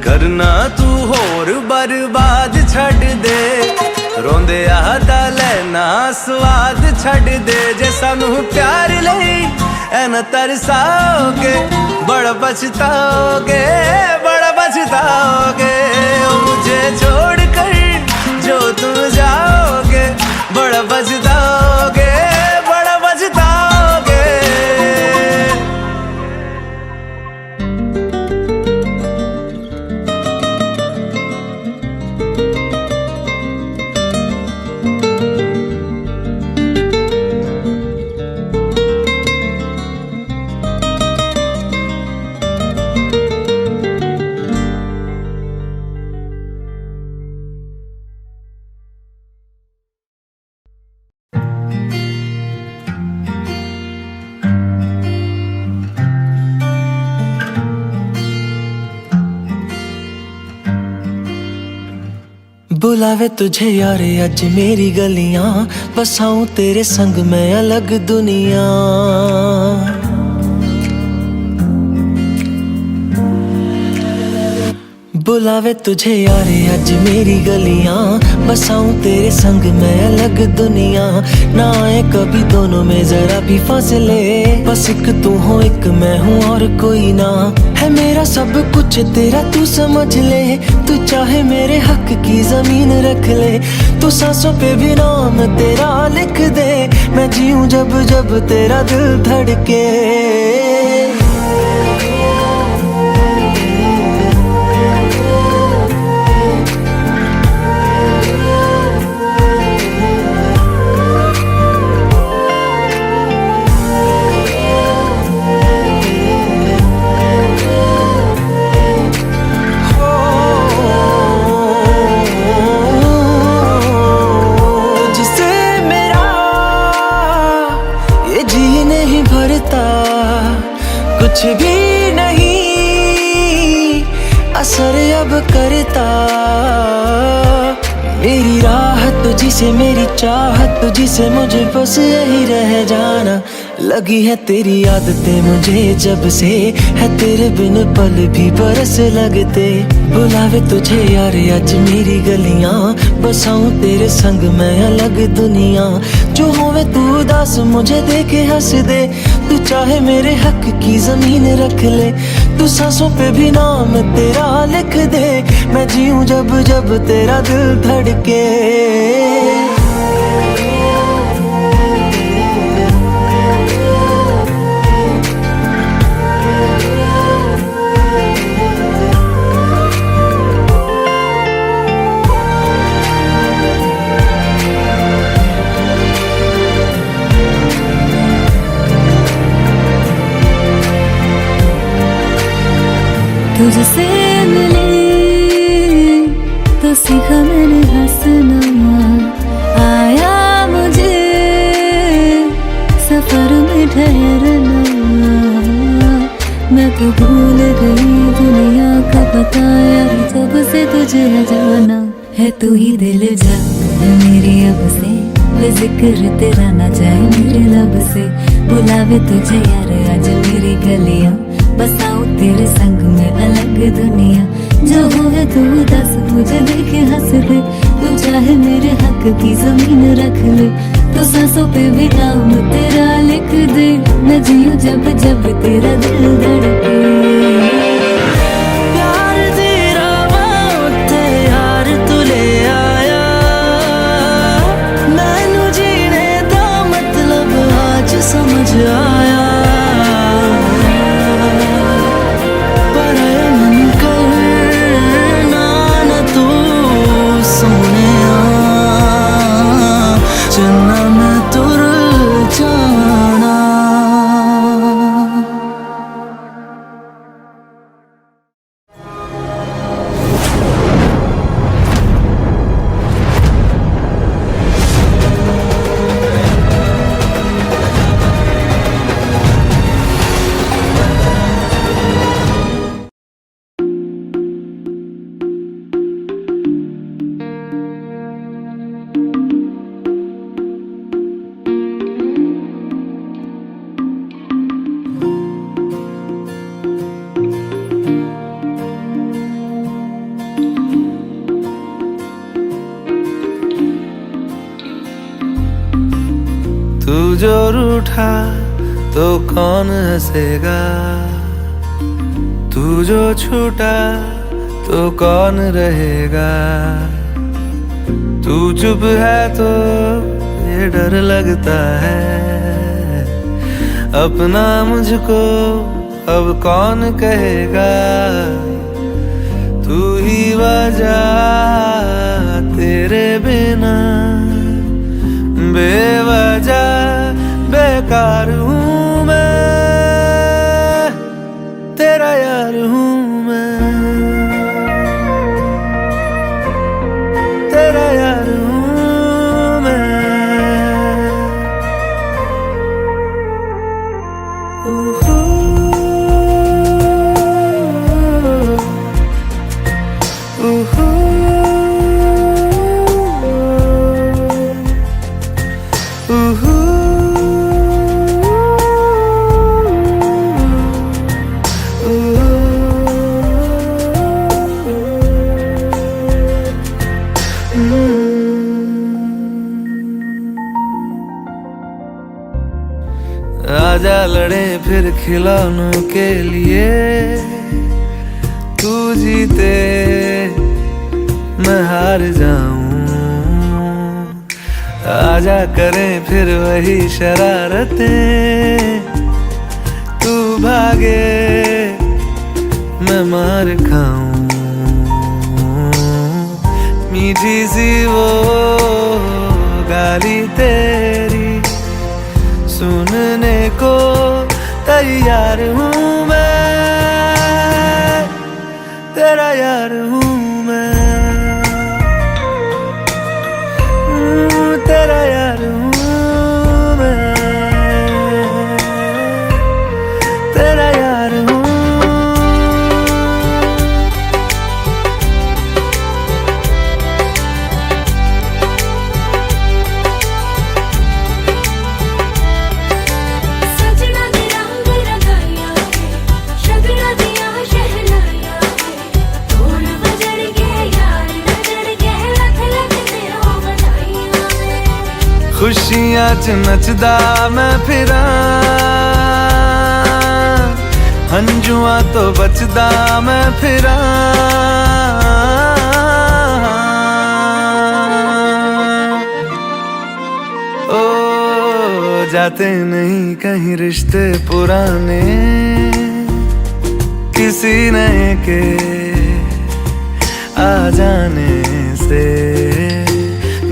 करना तू होर बर्बाद छड़ दे, रोंदे आदा लेना स्वाद छड़ दे। जे सानू प्यार लई न तरसाओगे, बड़ा पछताओगे, बड़ा पछताओगे। मुझे छोड़कर जो तुम जाओगे, बड़ा पछताओगे, बड़ा पछताओगे।
बुलावे तुझे यारे अज मेरी गलियां, बसाऊं तेरे संग मैं अलग दुनिया। बुलावे तुझे यारे अज मेरी गलियां, बसाऊं तेरे संग मैं अलग दुनिया। ना आए कभी दोनों में जरा भी फासले, बस एक तू हो एक मैं हूँ और कोई ना। है मेरा सब कुछ तेरा तू समझ ले, तू चाहे मेरे हक की जमीन रख ले। तू सांसों पे भी नाम तेरा लिख दे, मैं जीऊं जब जब तेरा दिल धड़के। कुछ भी नहीं असर अब करता, मेरी राह तुझी से मेरी चाहत तुझी से, मुझे बस यही रह जाना। लगी है तेरी आदतें मुझे जब से, है तेरे बिन पल भी बरस लगते। बुलावे तुझे यार आज मेरी गलियां, बसाऊं तेरे संग मैं अलग दुनिया। जो होवे तू उदास मुझे देखे हंस दे, तू चाहे मेरे हक की जमीन रख ले। तू सांसों पे भी नाम तेरा लिख दे, मैं जीऊं जब जब तेरा दिल धड़के।
तुझसे मिले तो सीखा मैंने हंसना, आया मुझे सफर में ठहरना। मैं तो भूल गई दुनिया का पता यार, जब से तुझे जाना है। तू ही दिल जा मेरी अब से, वे जिक्र तेरा ना जाए मेरे लब से। बुलावे तुझे यार आज मेरी गलियां, बसाऊं तेरे संग में अलग दुनिया। जो होवे तू दस मुझे देखे हंस दे, तू चाहे मेरे हक की जमीन रख ले। तो सांसों पे भी नाम तेरा लिख दे, मैं जीऊं जब जब तेरा दिल धड़के।
प्यार तेरा मौत यार तू ले आया, मैनू जीने दा मतलब आज समझ आया।
तू जो रूठा तो कौन हंसेगा, तू जो छूटा तो कौन रहेगा। तू चुप है तो ये डर लगता है, अपना मुझको अब कौन कहेगा। तू ही वजह, तेरे बिना बेवजह बेकार हूँ मैं, तेरा यार हूँ मैं, तेरा यार हूँ मैं। आजा लड़े फिर खिलौनों के लिए, तू जीते मैं हार जाऊं। आजा करें फिर वही शरारतें, तू भागे मैं मार खाऊं। मीठी सी वो गाली तेरी सुनने को तैयार हूँ मैं, तेरा यार हूँ मैं, तेरा यार हूँ मैं, तेरा यार हूँ। खुशियां च नचदा मैं फिरा, हंजुआं तो बचदा मैं फिरा। ओ जाते नहीं कहीं रिश्ते पुराने, किसी नए के आ जाने से।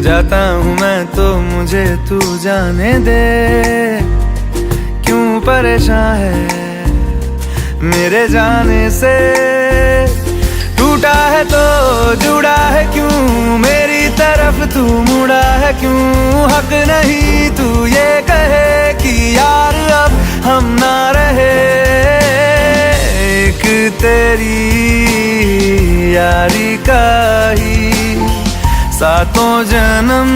जाता हूँ मैं तो मुझे तू जाने दे, क्यों परेशान है मेरे जाने से। टूटा है तो जुड़ा है क्यों, मेरी तरफ तू मुड़ा है क्यों। हक नहीं तू ये कहे कि यार अब हम ना रहे, एक तेरी यारी का ही सातों जन्म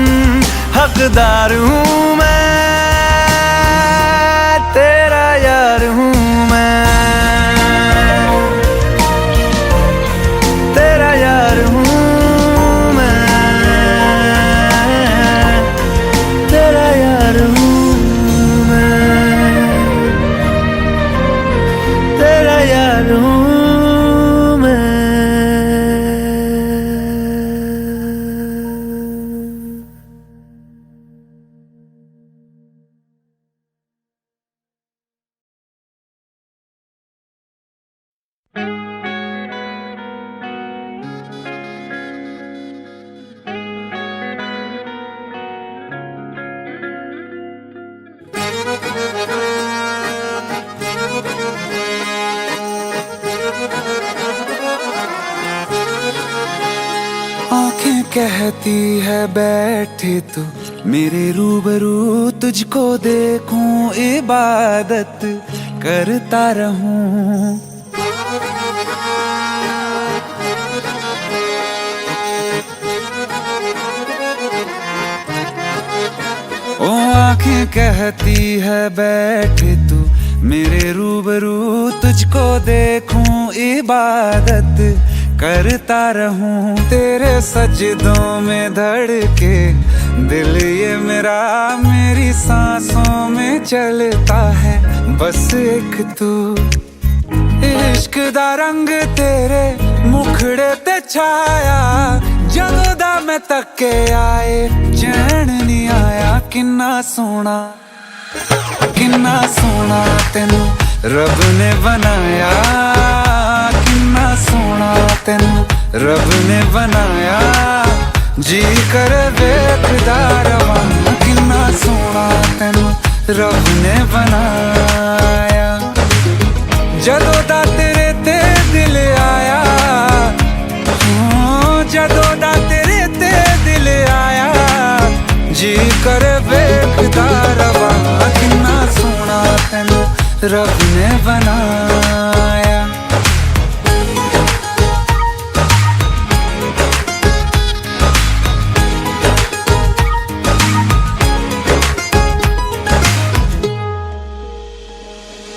हकदार हूँ मैं, तेरा यार हूँ मैं, तेरा यार हूँ मैं, तेरा यार हूँ मैं, तेरा यार हूँ।
आंखें कहती है बैठे तू मेरे रूबरू, तुझको देखूं इबादत करता रहूं। ओ आंखें कहती है बैठे तू मेरे रूबरू, तुझको देखूं इबादत करता रहूं। तेरे सजदों में धड़के दिल ये मेरा मेरी सांसों में चलता है, बस एक तू। इश्क दा रंग तेरे मुखड़े ते छाया, जदों दा मैं तके आए चैन नहीं आया। किन्ना सोना तेनू रब ने बनाया, किन्ना सोना तेनू रब ने बनाया। जी कर वेखदा रवां, किन्ना सोना तेनू रब ने बनाया। जदों दा तेरे ते दिल आया, जदों दा तेरे ते दिल आया। जी कर वेखदा रवां, किन्ना सोना तेनू रब ने बनाया।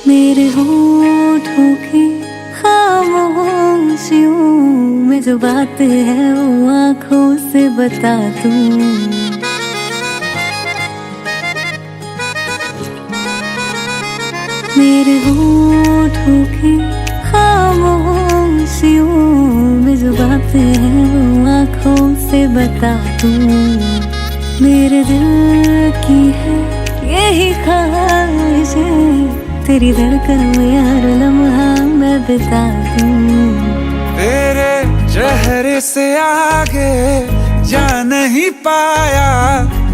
मेरे होठों की खामोशियों में जो बात है वो आँखों से बता दूं। मेरे होठों की खामोशियों में जो बात है वो आँखों से बता दूं। मेरे दिल की है यही ख्वाहिशें, तेरी धड़कन में हर लम्हा मैं बिता दूं।
तेरे चेहरे से आगे जा नहीं पाया,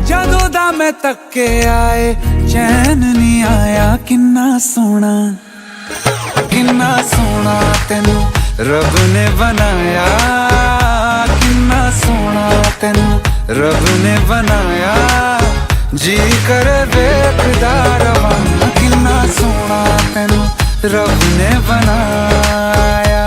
जदों दा मैं तके आए चैन नहीं आया। किन्ना सोना तेनू रब ने बनाया, किन्ना सोना तेनू रब ने बनाया। जी कर वेखदा रवां, किन्ना सोना तेनू रब ने बनाया।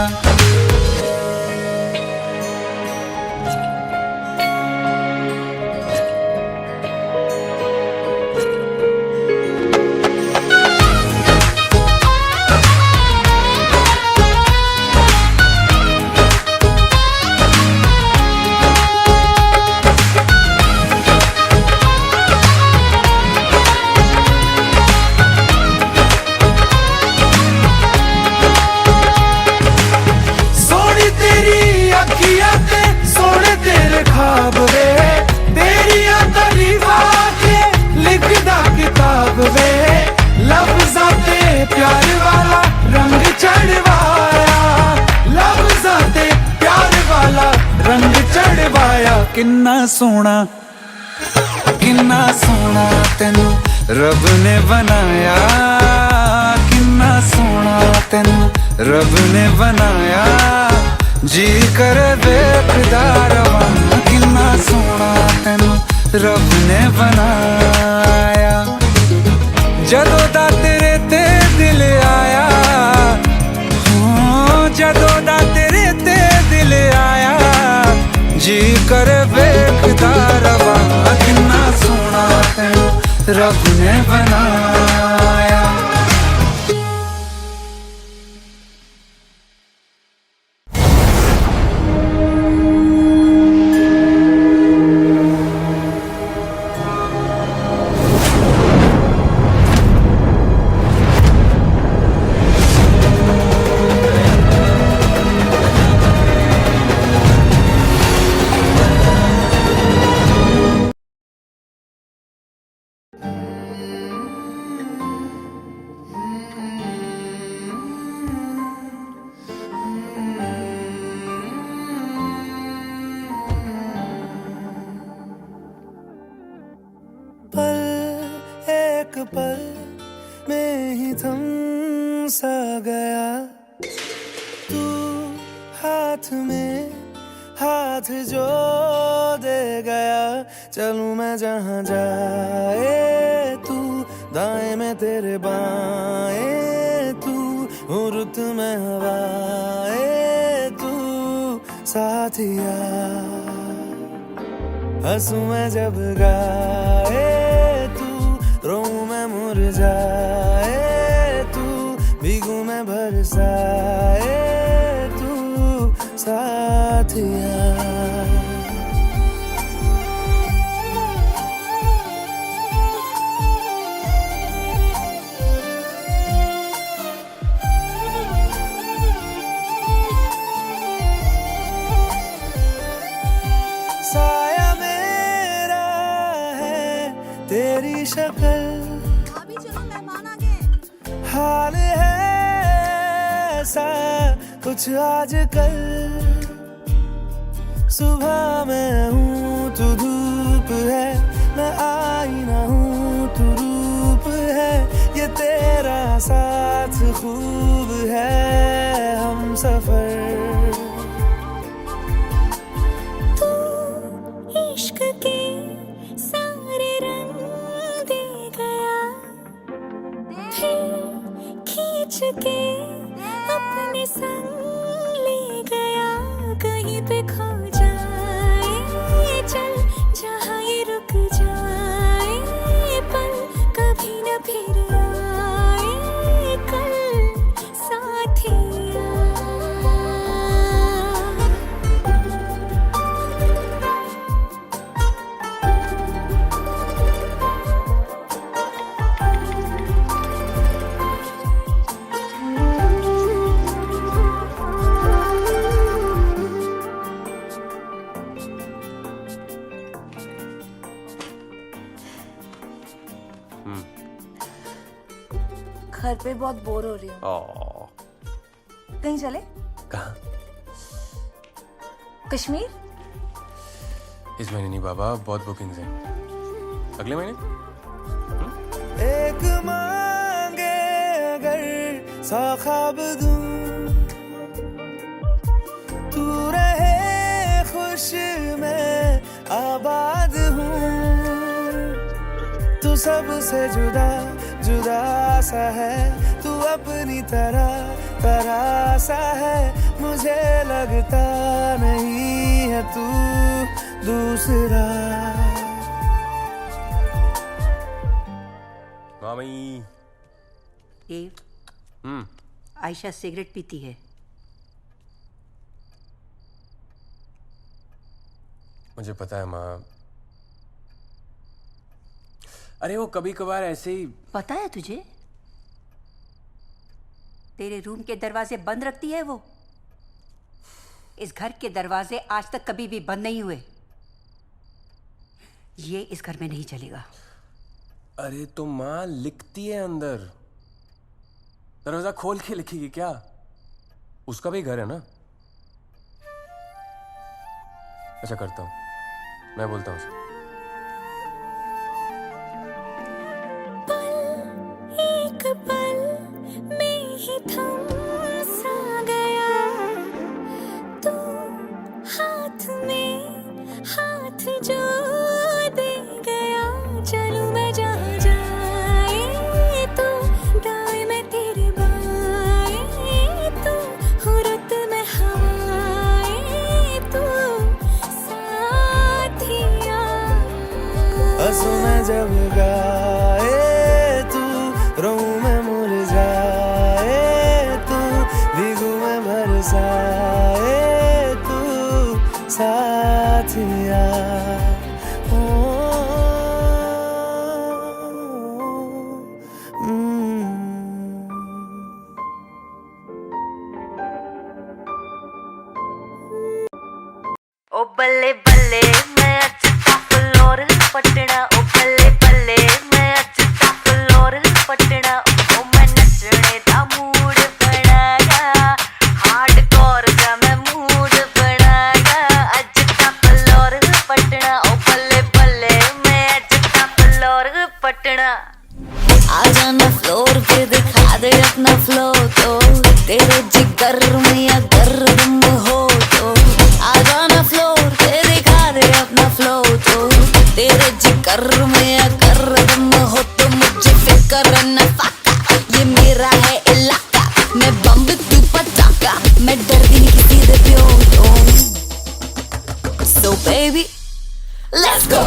प्यार वाला रंग चढ़वाया, लफ्ज़ां ते प्यार वाला रंग चढ़वाया। किन्ना सोना तेनू रब ने बनाया, किन्ना सोना तेनू रब ने बनाया। जी कर वेखदा रवां, किन्ना सोना तेनू रब ने बनाया। जदों दा तेरे ते दिल आया, जदों दा तेरे ते दिल आया। जी कर वेखदा रवां, किन्ना सोना तेनू रब ने बनाया।
पल में ही थम सा गया, तू हाथ में हाथ जो दे गया। चलूं मैं जहाँ जाए तू, दाएं में तेरे बाएं तू, रुत में हवाएं तू साथिया। हंसूं मैं जब गाए तू, रोऊं मैं मुरझाए तू, भीगूं मैं बरसाए तू साथिया। शक्ल,
अभी चलो मेहमान आ गए।
हाल है ऐसा कुछ आजकल, सुबह मैं हूँ तू धूप है, मैं आईना हूँ तू रूप है, ये तेरा साथ खूब है हम सफर।
तू इश्क के सारे रंग दे गया, फिर खींच के अपने संग ले गया, कहीं पे खो जाए चल जहाँ ये रुक जाए पल, कभी न फिर आए कल साथिया।
घर पे बहुत बोर हो रही हूँ, कहीं चले?
कहाँ?
कश्मीर?
इस महीने नहीं बाबा, बहुत बुकिंग्स हैं। अगले महीने?
एक मांगे अगर 100 ख्वाब दूं, तू रहे खुश मैं आबाद हूँ, तू सबसे जुदा जुदा सा है, तू अपनी तरह तरह सा है, मुझे लगता नहीं है तू दूसरा।
मामी।
देव, आयशा सिगरेट पीती है।
मुझे पता है माँ, अरे वो कभी कभार ऐसे ही।
पता है तुझे? तेरे रूम के दरवाजे बंद रखती है वो। इस घर के दरवाजे आज तक कभी भी बंद नहीं हुए। ये इस घर में नहीं चलेगा।
अरे तो माँ लिखती है अंदर, दरवाजा खोल के लिखेगी क्या? उसका भी घर है ना। अच्छा करता हूँ, मैं बोलता हूँ उसे।
एक पल में ही थम सा गया, तू हाथ में हाथ जो दे गया, चलूं मैं जहाँ जाए तो दाएं में तेरे बाएं, तू हुरत में हवाएं, तू साथिया।
हंसू मैं जब गाए तू, रोऊं मैं मुरझाए तू, भीगू मैं बरसाए तू साथिया।
ओ बल्ले बल्ले मैं अच्छा फ्लोर पटना, ओ बल्ले बल्ले मैं अच्छा फ्लोर पटना, ओ मैं नचने दा मूड बनाया, हार्डकोर दा मैं मूड बनाया, अच्छा फ्लोर पटना, ओ बल्ले बल्ले मैं अच्छा फ्लोर पटना। आ जाना फ्लोर पे दिखा दे अपना फ्लो, तो तेरे जिगर में अगर दम हो तो आ जाना फ्लोर पे दिखा दे अपना फ्लो, तो तेरे जिगर में अगर दम हो तो मुझे फिक्र न फाका, ये मेरा है इलाका, मैं बम तू पटाखा, मैं डरती नहीं किसी से प्यो तो। So baby, let's go.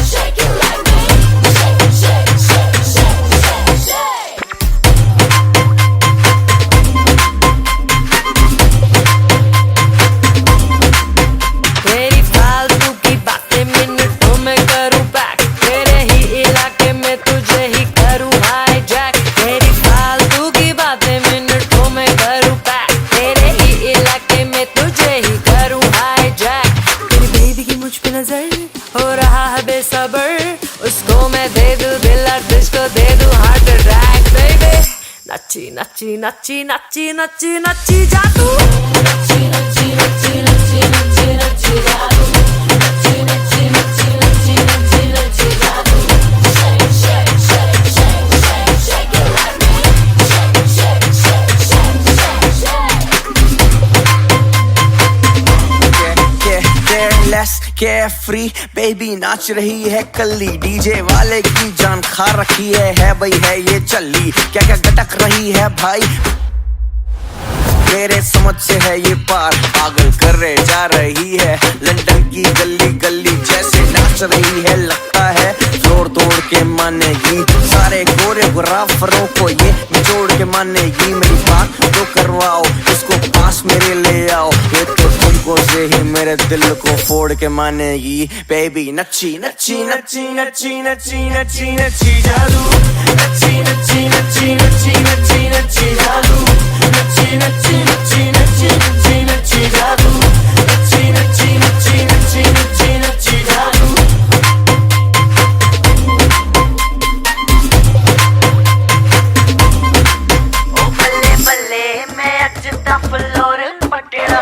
Shake
बेसबर, उसको मैं दे दूं दिल और तुझको दे दूं हार्ट अटैक बेबी। नच्ची नच्ची नच्ची नच्ची नच्ची नच्ची जा तू, नच्ची नच्ची नच्ची नच्ची नच्ची नच्ची जा तू, नच्ची नच्ची नच्ची नच्ची नच्ची नच्ची जा तू। Shake shake shake shake shake shake it like me, shake shake shake shake shake shake।
Yeah, less carefree, baby नाच रही है कल्ली, डीजे वाले की जान खा रखी है भाई है ये चल्ली। क्या क्या गटक रही है भाई मेरे समझ से है ये पार, पागल करे जा रही है लंदन की गली गली जैसे नाच रही है। लगता है फ्लोर तोड़ के मानेगी, सारे कोरियोग्राफरों को ये निचोड़ के मानेगी। मेरी बात तो करवाओ, इसको पास मेरे ले आओ, ये तो तुमको से ही मेरे दिल को फोड़ के मानेगी। बेबी नच्ची नच्ची नच्ची नच्ची नच्ची नच्ची नच्ची जादू, नच्ची नच्ची नच्ची नच्ची नच्ची नच्ची जादू, नच्ची नच्ची नच्ची नच्ची नच्ची नच्ची जादू, नच्ची नच्ची नच्ची नच्ची नच्ची नच्ची जादू।
ओ बल्ले बल्ले मैं अज दा फ्लोर पटड़ा।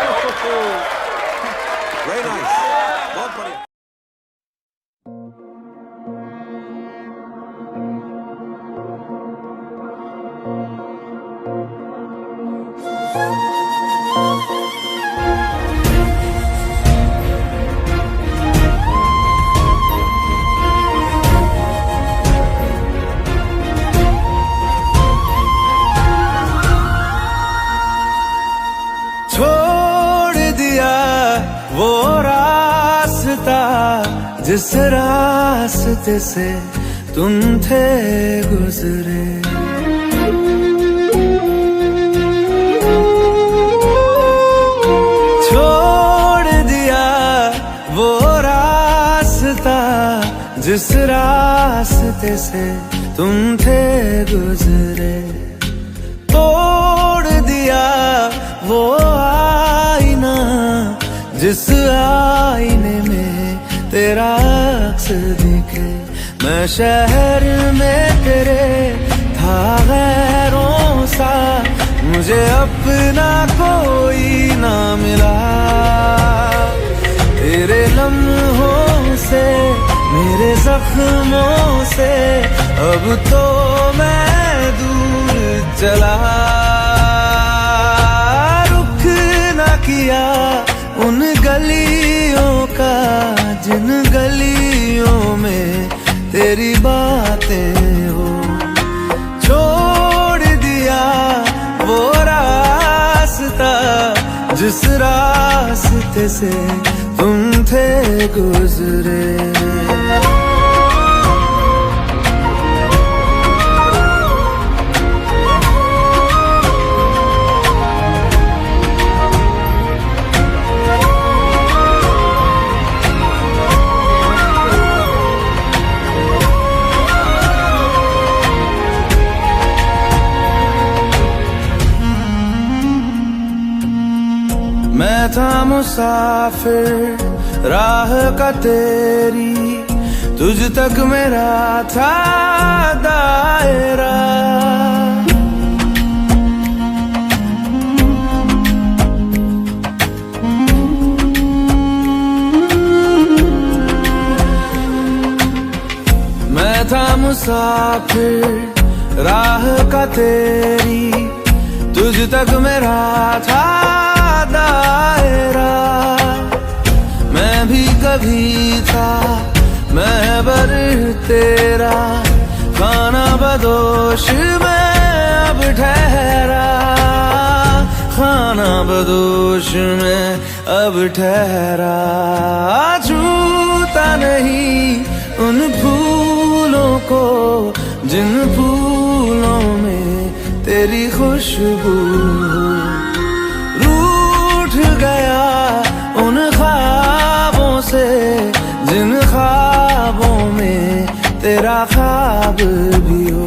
छोड़ दिया वो रास्ता जिस रास्ते से तुम थे गुजरे, छोड़ दिया वो रास्ता जिस रास्ते से तुम थे गुजरे, तोड़ दिया वो आईना जिस आईने में तेरा अक्स दिखे। मैं शहर में तेरे था गैरों सा, मुझे अपना कोई ना मिला। तेरे लम्हों से मेरे जख्मों से अब तो मैं दूर चला। रुख ना किया उन गलियों का जिन गलियों में तेरी बातें हो, छोड़ दिया वो रास्ता जिस रास्ते से तुम थे गुजरे। मैं था मुसाफिर राह का तेरी, तुझ तक मेरा था दायरा। मैं था मुसाफिर राह का तेरी, तुझ तक मेरा था दायरा। मैं भी कभी था महबर तेरा, खाना बदोश में अब ठहरा, खाना बदोश में अब ठहरा। छूता नहीं उन फूलों को जिन फूलों में तेरी खुशबू, रूठ गया उन ख्वाबों से जिन ख्वाबों में तेरा ख्वाब भी हो।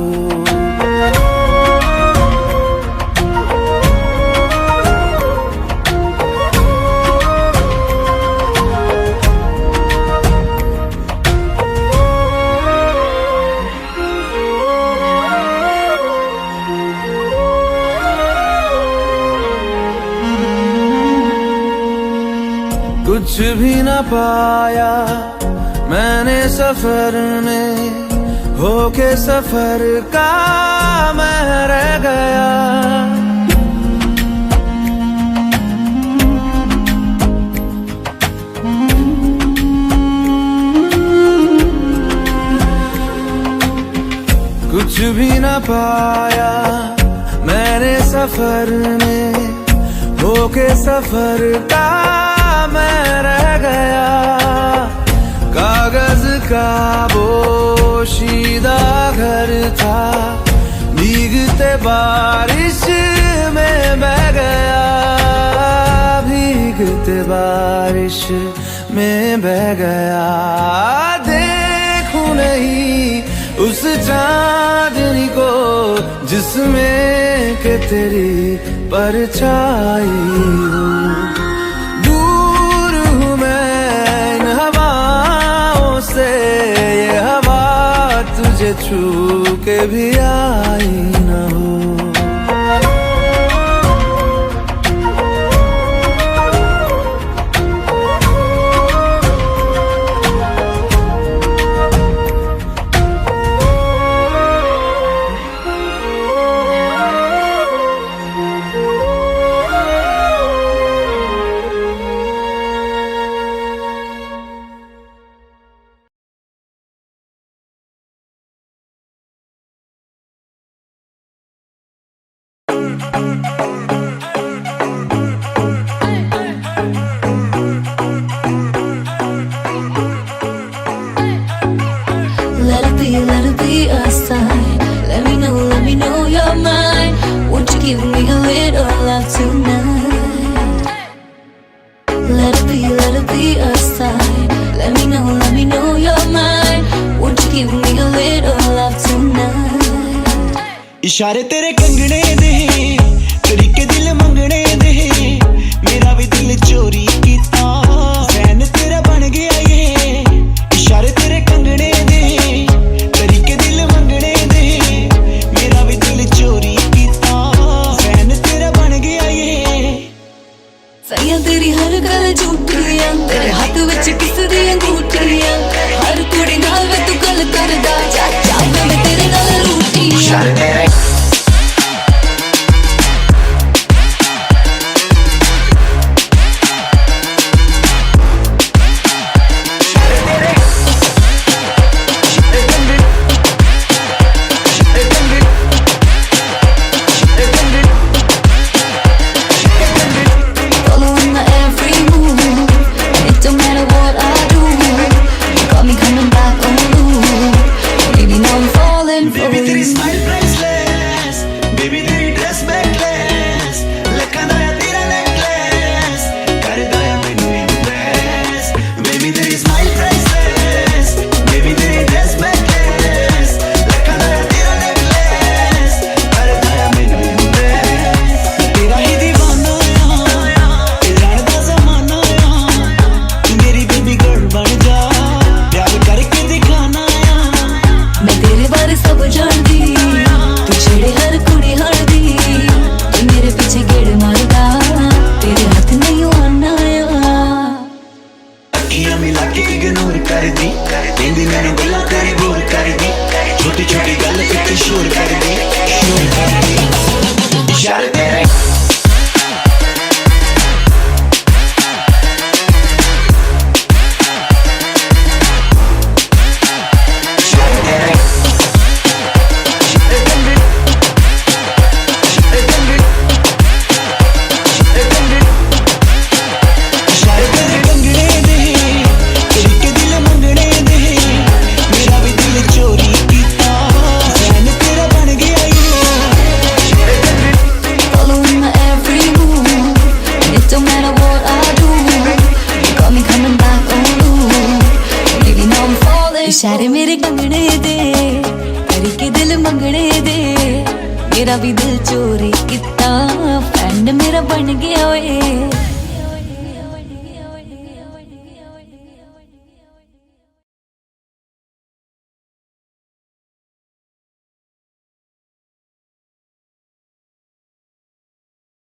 कुछ भी न पाया मैंने सफर में, होके सफर का मैं रह गया। कुछ भी न पाया मैंने सफर में, होके सफर का मैं रह गया। कागज का पोशीदा घर था, भीगते बारिश में बह गया, भीगते बारिश में बह गया। देखूं नहीं उस चांदनी को जिसमें के तेरी परछाई हूँ। दूर हूँ मैं इन हवाओं से, ये हवा तुझे छू के भी आई न हो।
Let it be a sign. Let me know you're mine. Won't you give me a little love tonight? Let it be a sign. Let me know you're mine. Won't you give me a little love tonight?
इशारे तेरे कंगने दे, तरीके दिल मंगने दे, मेरा भी दिल चोरी कीता, फैन तेरा बन गया ये। इशारे तेरे कंगने दे, तरीके दिल मंगने दे, मेरा भी दिल चोरी कीता, फैन तेरा बन गया ये।
सैया तेरी हर गल झूठियां, तेरे हाथ विच किस दी अंगूठियां, हर कुड़ी नाल वे तू गल करदा, जा मैं तेरे नाल रूठियां।
इशारे तेरे
इशारे मेरे कंगने दे, तरीके दिल मंगने दे, मेरा भी दिल चोरी किता, फ्रेंड मेरा बन गया ओए।